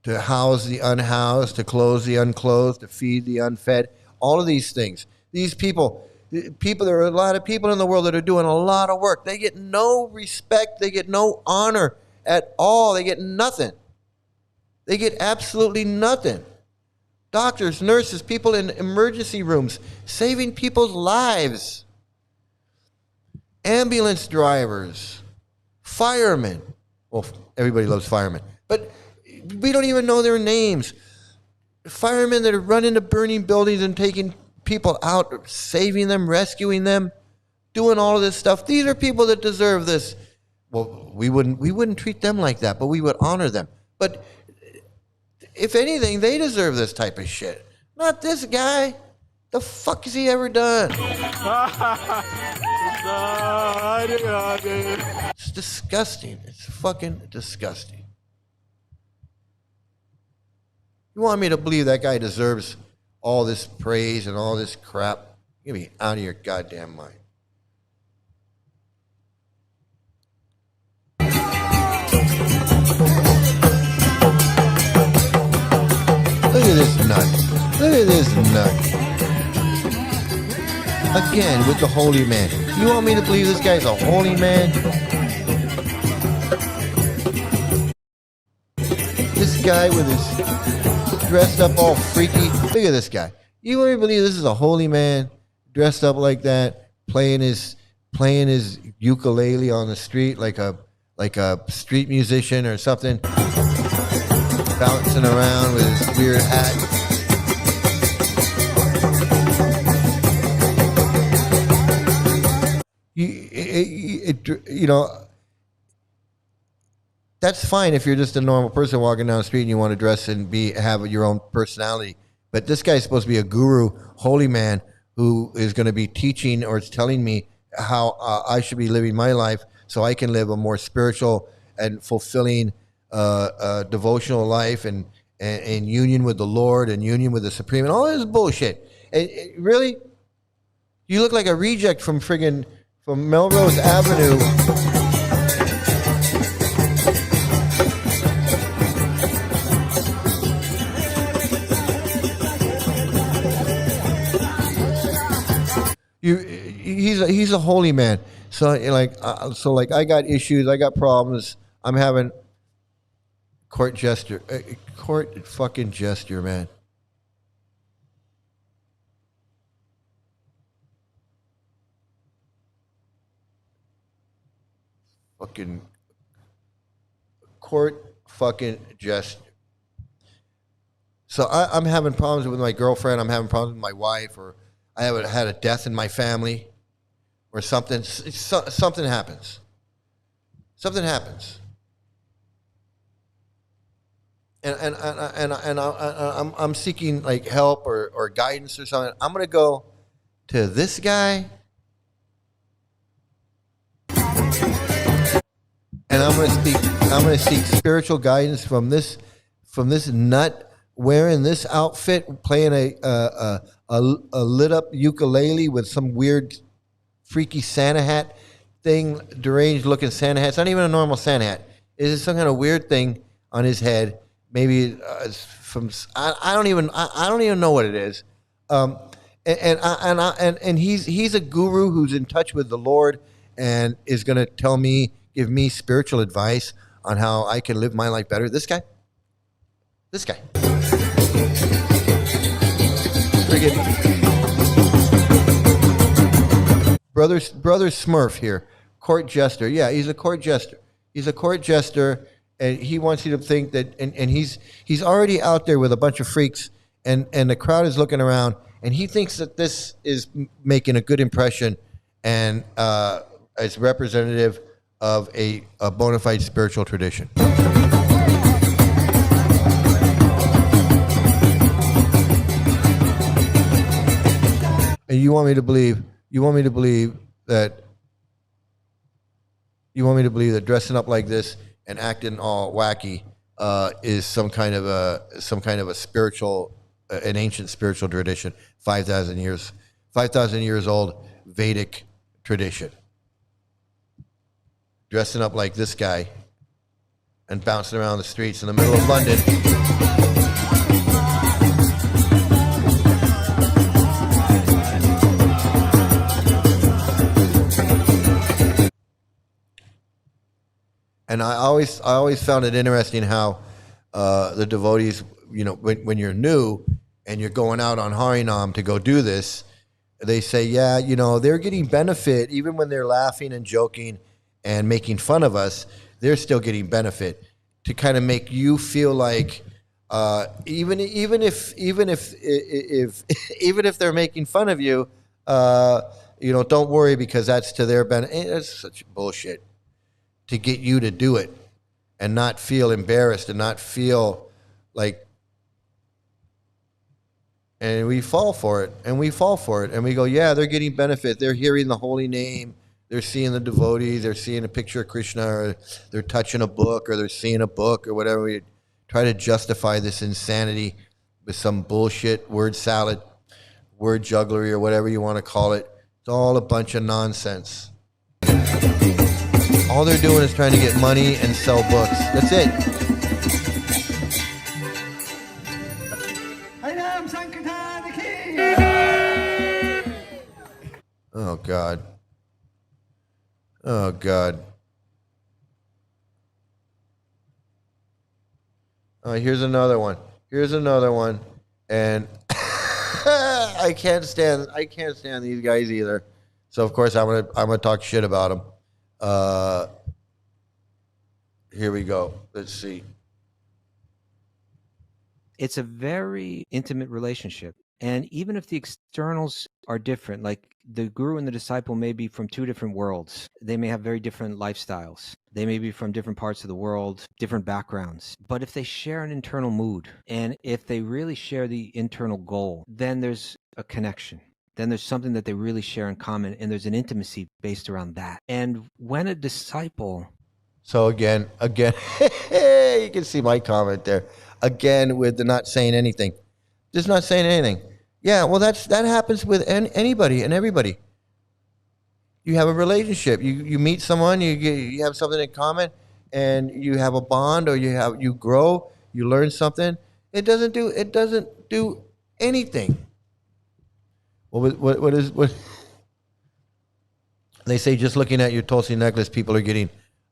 A: to house the unhoused, to clothe the unclothed, to feed the unfed. All of these things. These people, there are a lot of people in the world that are doing a lot of work. They get no respect. They get no honor at all. They get nothing. They get absolutely nothing. Doctors, nurses, people in emergency rooms, saving people's lives. Ambulance drivers, firemen. Well, everybody loves firemen, but we don't even know their names. Firemen that are running to burning buildings and taking people out, saving them, rescuing them, doing all of this stuff. These are people that deserve this. Well, we wouldn't treat them like that, but we would honor them. But if anything, they deserve this type of shit. Not this guy. The fuck has he ever done? It's disgusting. It's fucking disgusting. You want me to believe that guy deserves all this praise and all this crap? Get me out of your goddamn mind. Look at this nut. Look at this nut. Again, with the holy man. You want me to believe this guy's a holy man? This guy with his dressed up all freaky. Look at this guy. You want me to believe this is a holy man dressed up like that, playing his ukulele on the street like a street musician or something, bouncing around with his weird hat. That's fine if you're just a normal person walking down the street and you want to dress and have your own personality. But this guy's supposed to be a guru, holy man, who is going to be teaching or telling me how I should be living my life so I can live a more spiritual and fulfilling devotional life and union with the Lord and union with the Supreme and all this bullshit. Really? You look like a reject from Melrose Avenue. He's a holy man. So I got issues. I got problems. I'm having court fucking gesture, man. Fucking court fucking gesture. So I'm having problems with my girlfriend. I'm having problems with my wife, or I had a death in my family, or something. Something happens. Something happens. And I'm seeking like help or guidance or something. I'm gonna go to this guy, and I'm gonna seek spiritual guidance from this nut wearing this outfit, playing a lit up ukulele with some weird freaky Santa hat thing, deranged looking Santa hat. It's not even a normal Santa hat. It's some kind of weird thing on his head. Maybe it's from I don't even know what it is. And he's a guru who's in touch with the Lord and is going to give me spiritual advice on how I can live my life better. This guy. Brother Smurf here, court jester. Yeah, he's a court jester. And he wants you to think that, and he's already out there with a bunch of freaks, and the crowd is looking around, and he thinks that this is making a good impression, and is representative of a bona fide spiritual tradition. And you want me to believe that dressing up like this and acting all wacky is some kind of a spiritual, an ancient spiritual tradition, 5,000 years old Vedic tradition. Dressing up like this guy and bouncing around the streets in the middle of London. And I always found it interesting how the devotees, you know, when you're new and you're going out on Harinam to go do this, they say, yeah, you know, they're getting benefit even when they're laughing and joking and making fun of us. They're still getting benefit to kind of make you feel like even if they're making fun of you, you know, don't worry because that's to their benefit. It's such bullshit to get you to do it and not feel embarrassed and not feel like. And we fall for it, and we go, yeah, they're getting benefit. They're hearing the holy name. They're seeing the devotees. They're seeing a picture of Krishna, or they're touching a book, or they're seeing a book, or whatever. We try to justify this insanity with some bullshit word salad, word jugglery, or whatever you want to call it. It's all a bunch of nonsense. All they're doing is trying to get money and sell books. That's it. Oh, God. Oh, God. Oh, here's another one. And I can't stand these guys either. So, of course, I'm gonna talk shit about them. Here we go. Let's see.
N: It's a very intimate relationship. And even if the externals are different, like the guru and the disciple may be from two different worlds. They may have very different lifestyles. They may be from different parts of the world, different backgrounds. But if they share an internal mood, and if they really share the internal goal, then there's a connection. Then there's something that they really share in common, and there's an intimacy based around that. And when a disciple...
A: So again, you can see my comment there. Again, with the not saying anything. Just not saying anything. Yeah, well, that happens with anybody and everybody. You have a relationship. You meet someone. You have something in common, and you have a bond, or you grow. You learn something. It doesn't do anything. What they say? Just looking at your Tulsi necklace, people are getting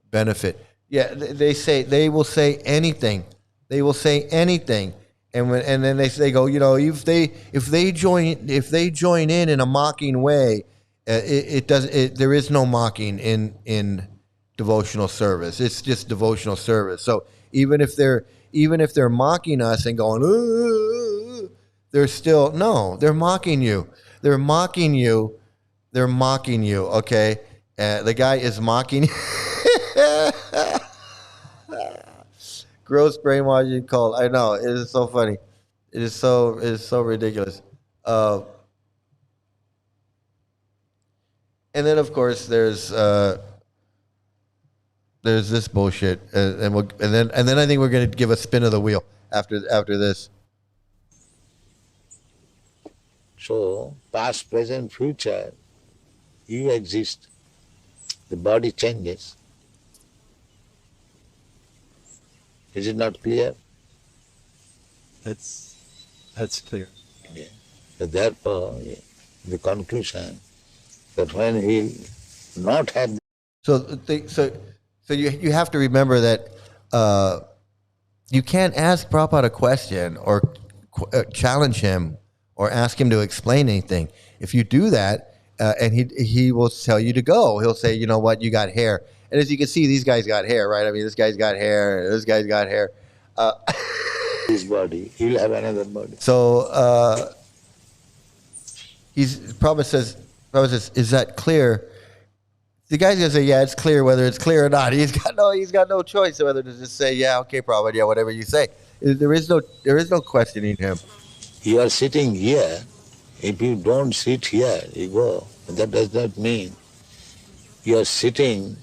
A: benefit. Yeah, they will say anything. They will say anything. And then they go, you know, if they join in a mocking way, there is no mocking in devotional service. It's just devotional service. So even if they're mocking us and going, they're mocking you. They're mocking you. Okay, the guy is mocking. Gross brainwashing cult. I know, it is so funny. It is so ridiculous. And then of course there's this bullshit, and then I think we're gonna give a spin of the wheel after this.
O: So past, present, future, you exist. The body changes. Is it not clear?
P: That's clear.
O: Yeah. So therefore, the conclusion that when he not have...
A: So you have to remember that you can't ask Prabhupada a question or challenge him or ask him to explain anything. If you do that, and he will tell you to go. He'll say, you know what, you got hair. And as you can see, these guys got hair, right? I mean, this guy's got hair. This guy's got hair.
O: His body, he'll have another body.
A: So Prabhupada says, is that clear? The guy's gonna say, yeah, it's clear, whether it's clear or not. He's got no choice whether to just say, yeah, okay, Prabhupada, yeah, whatever you say. There is no questioning him.
O: You are sitting here. If you don't sit here, you go. That does not mean you are sitting.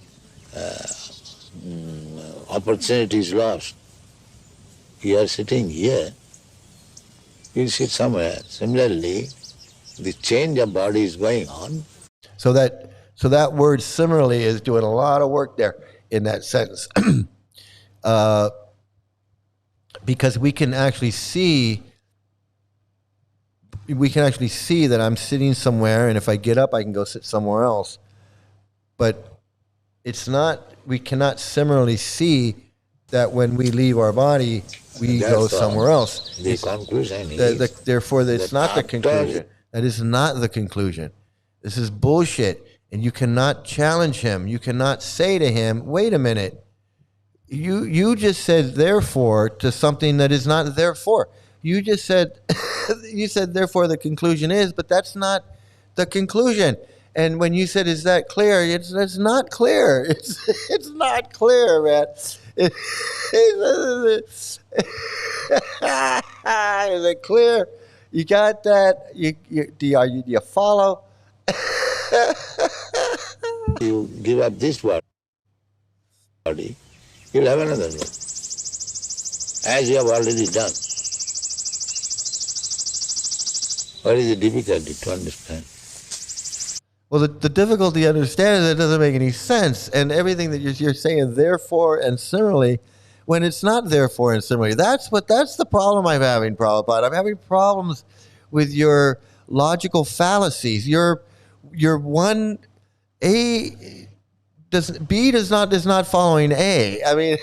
O: Opportunity is lost. You are sitting here, you sit somewhere. Similarly, the change of body is going on.
A: So that word similarly is doing a lot of work there in that sentence. because we can actually see that I'm sitting somewhere, and if I get up, I can go sit somewhere else. But it's not. We cannot similarly see that when we leave our body, we go somewhere else.
O: The conclusion is
A: therefore, it's
O: that
A: not the
O: after-
A: conclusion. That is not the conclusion. This is bullshit, and you cannot challenge him. You cannot say to him, "Wait a minute. You just said therefore to something that is not therefore." You just said you said therefore the conclusion is, but that's not the conclusion. And when you said, "Is that clear?" It's not clear. It's not clear, man. Is it clear? You got that? Do you follow?
O: You give up this body, you'll have another one, as you have already done. What is the difficulty to understand?
A: Well, the difficulty to understand is it doesn't make any sense. And everything that you're saying, therefore and similarly, when it's not therefore and similarly, that's the problem I'm having, Prabhupada. I'm having problems with your logical fallacies. Your one A does B is not following A. I mean,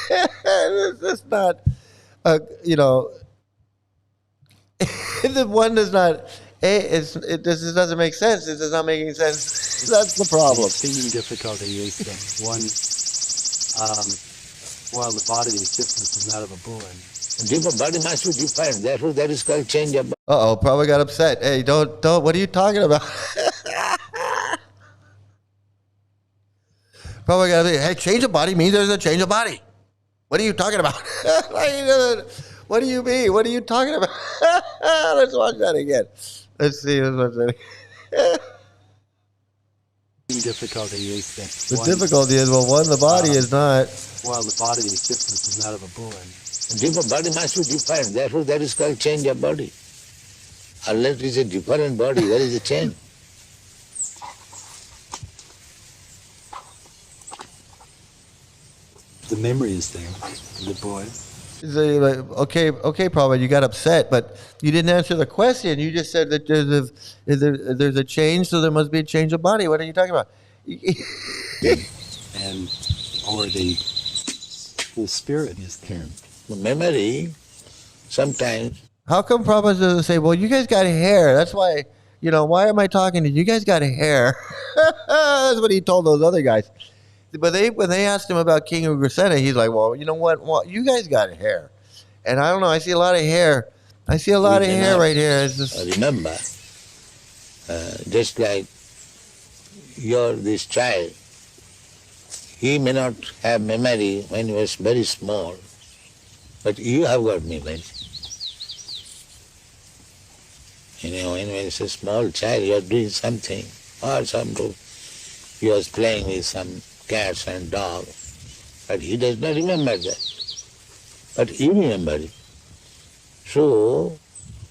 A: it's not the one does not. It doesn't make sense. It does not make any sense. That's the problem.
P: The seeming difficulty is that one, while the body is different from that of a boy.
O: Different body must be different. Therefore, that is called change of body.
A: Uh-oh, probably got upset. Hey, don't. What are you talking about? Probably got to be, hey, change of body means there's a change of body. What are you talking about? What do you mean? What are you talking about? Let's watch that again. Let's see. Let's watch that again.
P: The difficulty is that
A: the difficulty is, well, one, the body is not.
P: While the body is different from that of a boy.
O: Different body must be different. Therefore, that is called change of body. Unless it is a different body, where is the change?
P: The memory is there, the boy.
A: Okay, Prabhupada, you got upset, but you didn't answer the question. You just said that there's a change, so there must be a change of body. What are you talking about?
P: Or the spirit is there.
O: The memory, sometimes.
A: How come Prabhupada doesn't say, well, you guys got hair. That's why, why am I talking to you? You guys got hair. That's what he told those other guys. But when they asked him about King Ugrasena, he's like, well, you know what? Well, you guys got hair. And I don't know. I see a lot of hair. I see a lot of hair right here. It's just...
O: Remember, just like this child, he may not have memory when he was very small, but you have got memory. When he was a small child, you are doing something, or he was playing with some cats and dogs, but he does not remember that. But you remember it. So,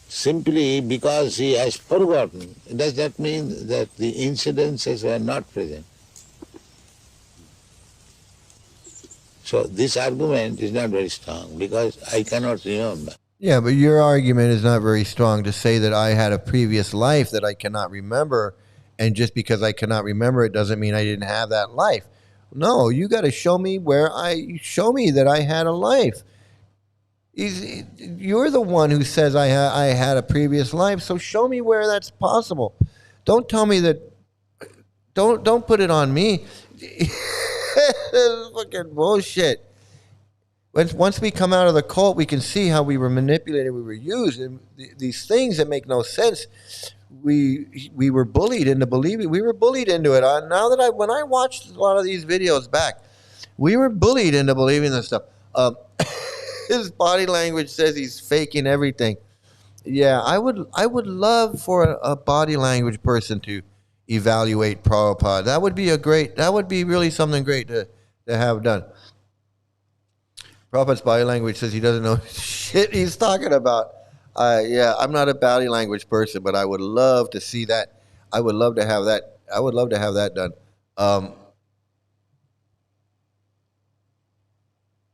O: simply because he has forgotten, does that mean that the incidences were not present? So this argument is not very strong because I cannot remember.
A: Yeah, but your argument is not very strong to say that I had a previous life that I cannot remember, and just because I cannot remember it doesn't mean I didn't have that life. No, you got to show me that I had a life. You're the one who says I had a previous life, so show me where that's possible. Don't tell me that. Don't put it on me. This is fucking bullshit. Once we come out of the cult, we can see how we were manipulated, we were used, and these things that make no sense. We were bullied into believing. We were bullied into it. When I watched a lot of these videos back, we were bullied into believing this stuff. His body language says he's faking everything. Yeah, I would love for a body language person to evaluate Prabhupada. That would be really something great to have done. Prabhupada's body language says he doesn't know shit he's talking about. Yeah, I'm not a body language person, but I would love to see that. I would love to have that. I would love to have that done.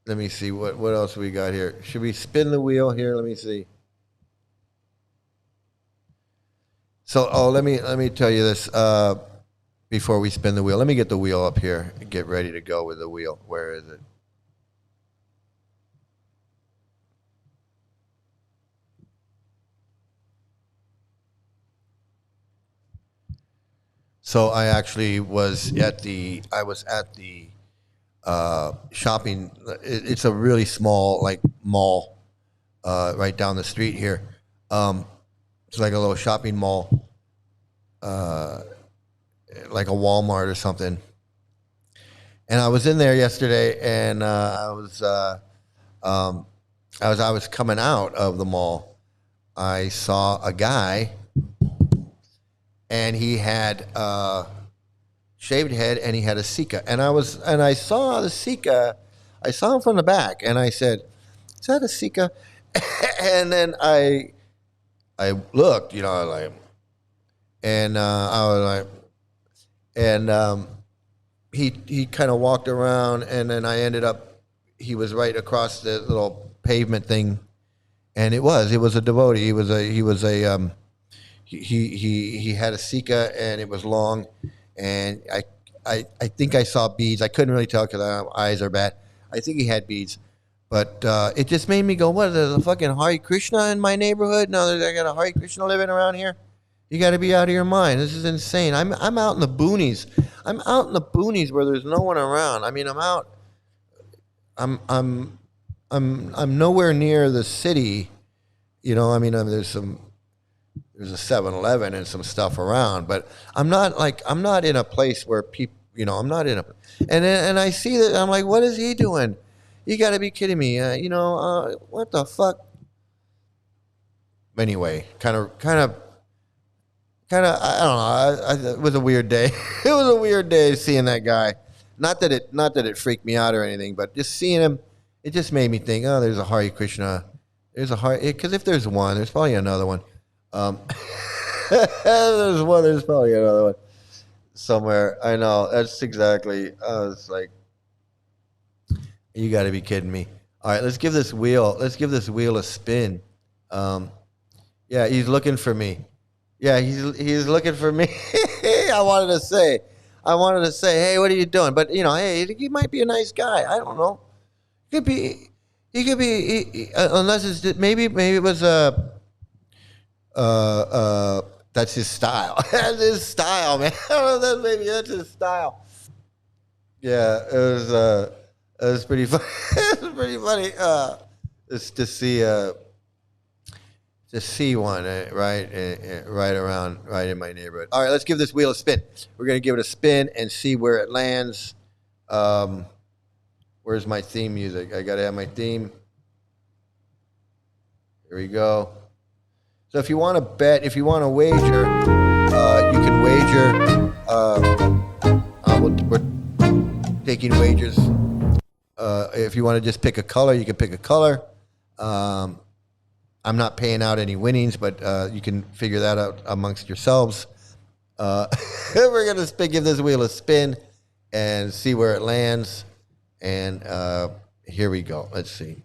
A: Let me see what else we got here. Should we spin the wheel here? Let me see. So, let me tell you this before we spin the wheel. Let me get the wheel up here and get ready to go with the wheel. Where is it? So I actually was at the shopping. It's a really small like mall right down the street here. It's like a little shopping mall, like a Walmart or something. And I was in there yesterday, and I was coming out of the mall. I saw a guy, and he had shaved head, and he had a Sika. And I saw the Sika. I saw him from the back, and I said, "Is that a Sika?" And then I looked, like, and I was like, and he kind of walked around, and then I ended up, he was right across the little pavement thing, and it was a devotee. He had a Sika, and it was long, and I think I saw beads. I couldn't really tell because my eyes are bad. I think he had beads. But it just made me go, what, there's a fucking Hare Krishna in my neighborhood? No, I got a Hare Krishna living around here? You got to be out of your mind. This is insane. I'm out in the boonies. I'm out in the boonies where there's no one around. I mean, I'm nowhere near the city. I mean, there's a 7-Eleven and some stuff around, but I'm not in a place where people, I'm not in a, and I see that, I'm like, what is he doing? You got to be kidding me. What the fuck? Anyway, kind of, I don't know. It was a weird day. It was a weird day seeing that guy. Not that it freaked me out or anything, but just seeing him, it just made me think, oh, there's a Hare Krishna. There's a Hare, because if there's one, there's probably another one. There's probably another one somewhere. I know. That's exactly. I was like, you got to be kidding me. All right, let's give this wheel a spin. Yeah, he's looking for me. Yeah, he's looking for me. I wanted to say, hey, what are you doing? But hey, he might be a nice guy. I don't know. He could be, unless it's maybe it was that's his style. That's his style, man. I don't know, maybe that's his style. Yeah, it was pretty funny. It was pretty funny. Just to see one right in my neighborhood. All right, let's give this wheel a spin. We're gonna give it a spin and see where it lands. Where's my theme music? I gotta have my theme. Here we go. So if you want to bet, if you want to wager, you can wager. We're taking wagers. If you want to just pick a color, you can pick a color. I'm not paying out any winnings, but you can figure that out amongst yourselves. We're going to give this wheel a spin and see where it lands. And here we go. Let's see.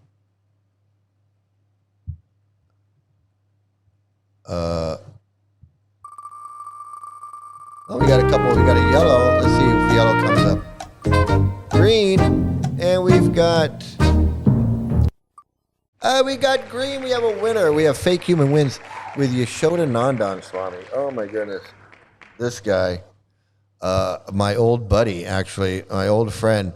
A: We got a couple. We got a yellow. Let's see if the yellow comes up. Green. And we've got... we got green. We have a winner. We have Fake Human Wins with Yashoda Nandan Swami. Oh, my goodness. This guy. My old buddy, actually. My old friend.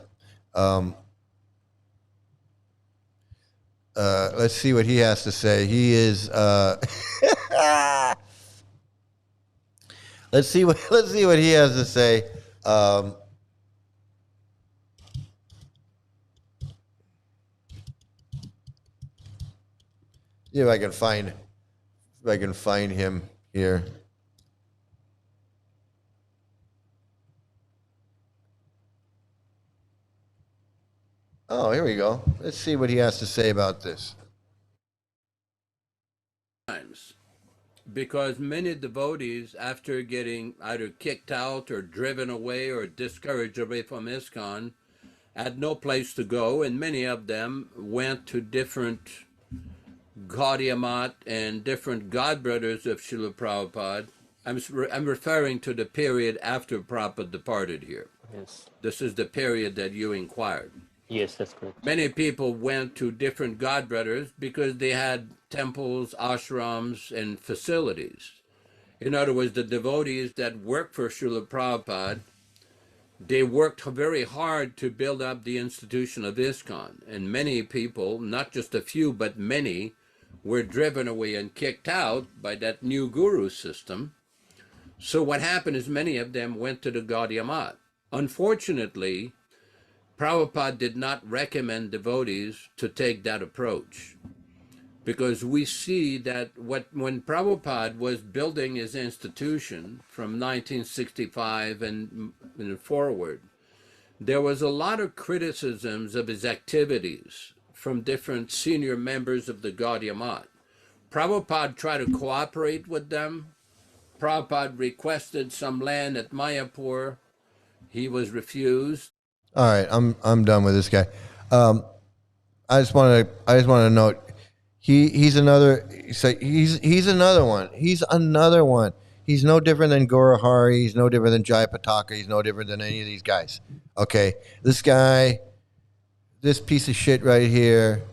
A: Let's see what he has to say. He is... Let's see what he has to say. See if I can find him here. Oh, here we go. Let's see what he has to say about this.
Q: Because many devotees, after getting either kicked out or driven away or discouraged away from ISKCON, had no place to go, and many of them went to different Gaudiamat and different godbrothers of Srila Prabhupada. I'm referring to the period after Prabhupada departed here.
R: Yes.
Q: This is the period that you inquired.
R: Yes, that's correct.
Q: Many people went to different godbrothers because they had temples, ashrams, and facilities. In other words, the devotees that worked for Srila Prabhupada, they worked very hard to build up the institution of ISKCON. And many people, not just a few, but many, were driven away and kicked out by that new guru system. So what happened is many of them went to the Gaudiya Math. Unfortunately, Prabhupada did not recommend devotees to take that approach, because we see that when Prabhupada was building his institution from 1965 and forward, there was a lot of criticisms of his activities from different senior members of the Gaudiya Math. Prabhupada tried to cooperate with them. Prabhupada requested some land at Mayapur. He was refused.
A: All right, I'm done with this guy. I just want to note he's another one. He's another one. He's no different than Guru Hari. He's no different than Jayapataka. He's no different than any of these guys. Okay, this guy, this piece of shit right here,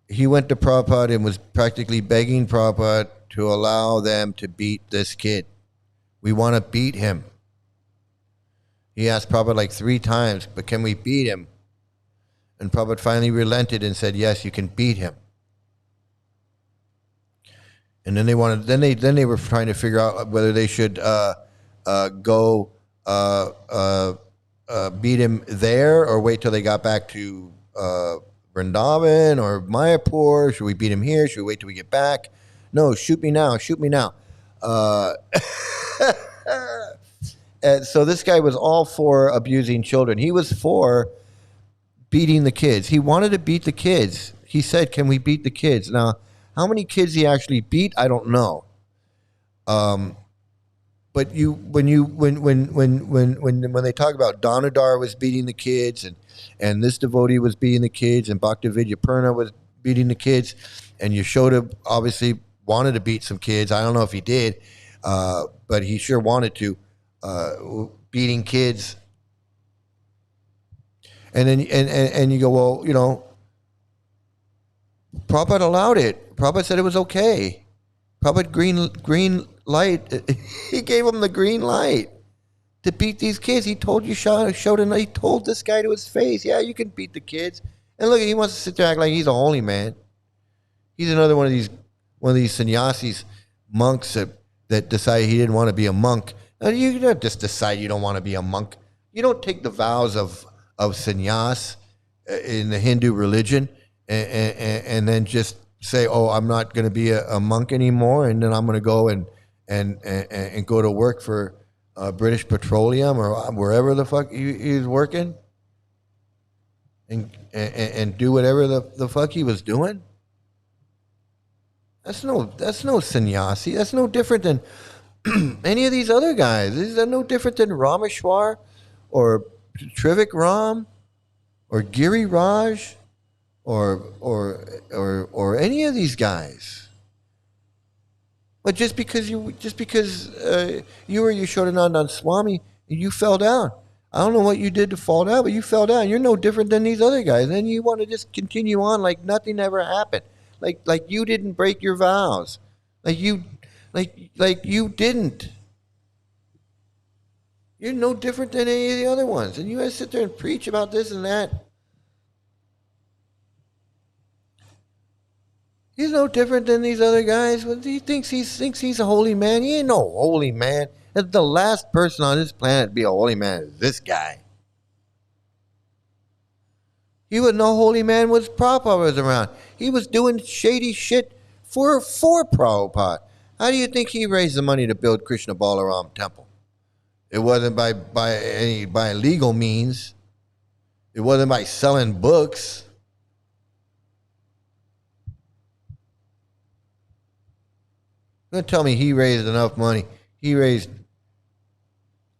A: he went to Prabhupada and was practically begging Prabhupada to allow them to beat this kid. We want to beat him. He asked Prabhupada like 3 times, but can we beat him? And Prabhupada finally relented and said, yes, you can beat him. And then they were trying to figure out whether they should go beat him there or wait till they got back to Vrindavan or Mayapur. Should we beat him here? Should we wait till we get back? No, shoot me now. Shoot me now. And so this guy was all for abusing children. He was for beating the kids. He wanted to beat the kids. He said, can we beat the kids? Now, how many kids he actually beat, I don't know. But when they talk about Damodar was beating the kids and this devotee was beating the kids and Bhaktividyapurna was beating the kids, and Yashoda obviously wanted to beat some kids. I don't know if he did, but he sure wanted to. Beating kids, and then and you go, well, you know, Prabhupada allowed it. Prabhupada said it was okay. Prabhupada green light. He gave him the green light to beat these kids. He told Yashoda, he told this guy to his face, yeah, you can beat the kids. And look, he wants to sit there and act like he's a holy man. He's another one of these sannyasis, monks that decided he didn't want to be a monk. You don't just decide you don't want to be a monk. You don't take the vows of sannyas in the Hindu religion and then just say, oh, I'm not going to be a monk anymore, and then I'm going to go and go to work for British Petroleum or wherever the fuck he's working and do whatever the fuck he was doing. That's no sannyasi. That's no different than any of these other guys. These are no different than Rameshwar or Trivik Ram or Giri Raj or any of these guys. But just because you were Yashodanandan Swami, you fell down. I don't know what you did to fall down, but you fell down. You're no different than these other guys. And you want to just continue on like nothing ever happened. Like you didn't break your vows. Like you didn't. You're no different than any of the other ones. And you guys sit there and preach about this and that. He's no different than these other guys. He thinks he's a holy man. He ain't no holy man. The last person on this planet to be a holy man is this guy. He was no holy man when Prabhupada was around. He was doing shady shit for Prabhupada. How do you think he raised the money to build Krishna Balaram Temple? It wasn't by legal means. It wasn't by selling books. You're gonna tell me he raised enough money? He raised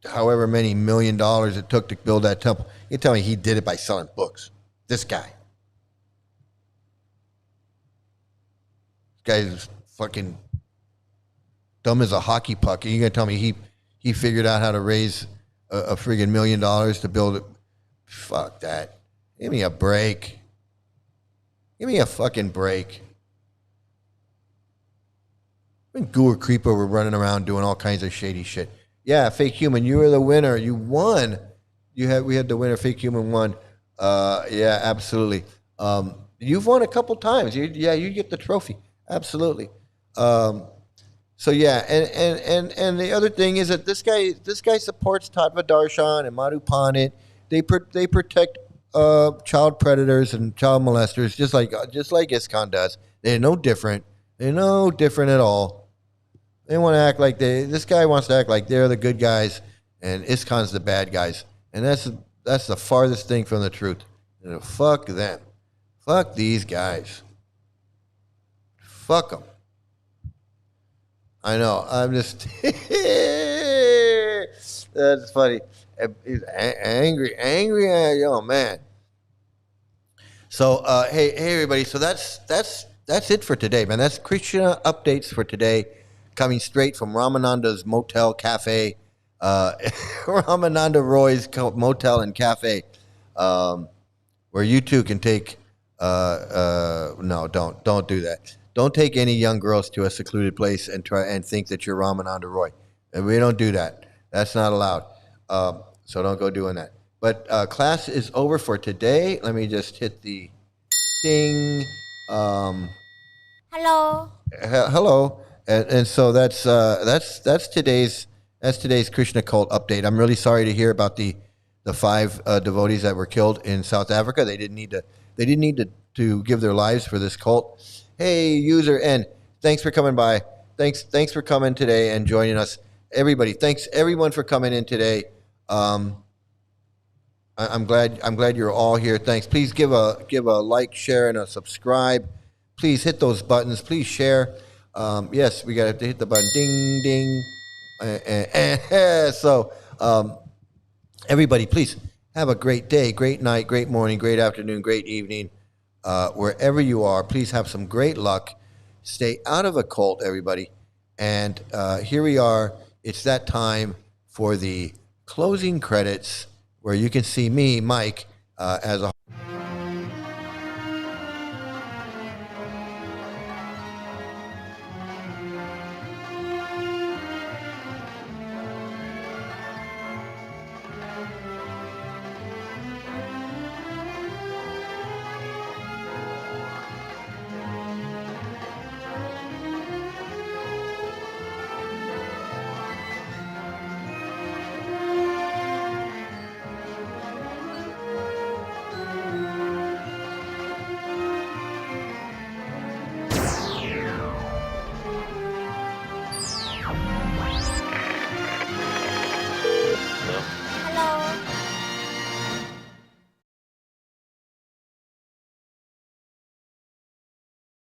A: however many $1 million it took to build that temple. You tell me he did it by selling books. This guy. This guy's fucking dumb as a hockey puck. Are you gonna tell me he figured out how to raise a friggin' $1 million to build it? Fuck that. Give me a break. Give me a fucking break. When Guru Creeper were running around doing all kinds of shady shit. Yeah, Fake Human, you were the winner. You won. We had the winner. Fake Human won. Yeah, absolutely. You've won a couple times. You get the trophy. Absolutely. So yeah, and the other thing is that this guy supports Tattva Darshan and Madhu Pandit. They protect child predators and child molesters just like ISKCON does. They're no different. They're no different at all. They want to act like this guy wants to act like they're the good guys and ISKCON's the bad guys. And that's the farthest thing from the truth. You know, fuck them. Fuck these guys. Fuck them. I know. I'm just that's funny. He's angry. Oh man. So hey everybody. So that's it for today, man. That's Krishna updates for today, coming straight from Ramananda's Motel Cafe, Ramananda Roy's Motel and Cafe, where you too can take. No, don't do that. Don't take any young girls to a secluded place and try and think that you're Ramananda Roy. We don't do that. That's not allowed. So don't go doing that. But class is over for today. Let me just hit the ding.
R: Hello.
A: Hello. And so that's today's Krishna Cult update. I'm really sorry to hear about the 5 devotees that were killed in South Africa. They didn't need to give their lives for this cult. Hey, user N, thanks for coming by. Thanks for coming today and joining us. Everybody, thanks everyone for coming in today. I'm glad you're all here. Thanks. Please give a like, share, and a subscribe. Please hit those buttons. Please share. Yes, we got to hit the button. Ding, ding. So, everybody, please have a great day, great night, great morning, great afternoon, great evening. Wherever you are, please have some great luck. Stay out of a cult, everybody. And here we are. It's that time for the closing credits where you can see me, Mike, as a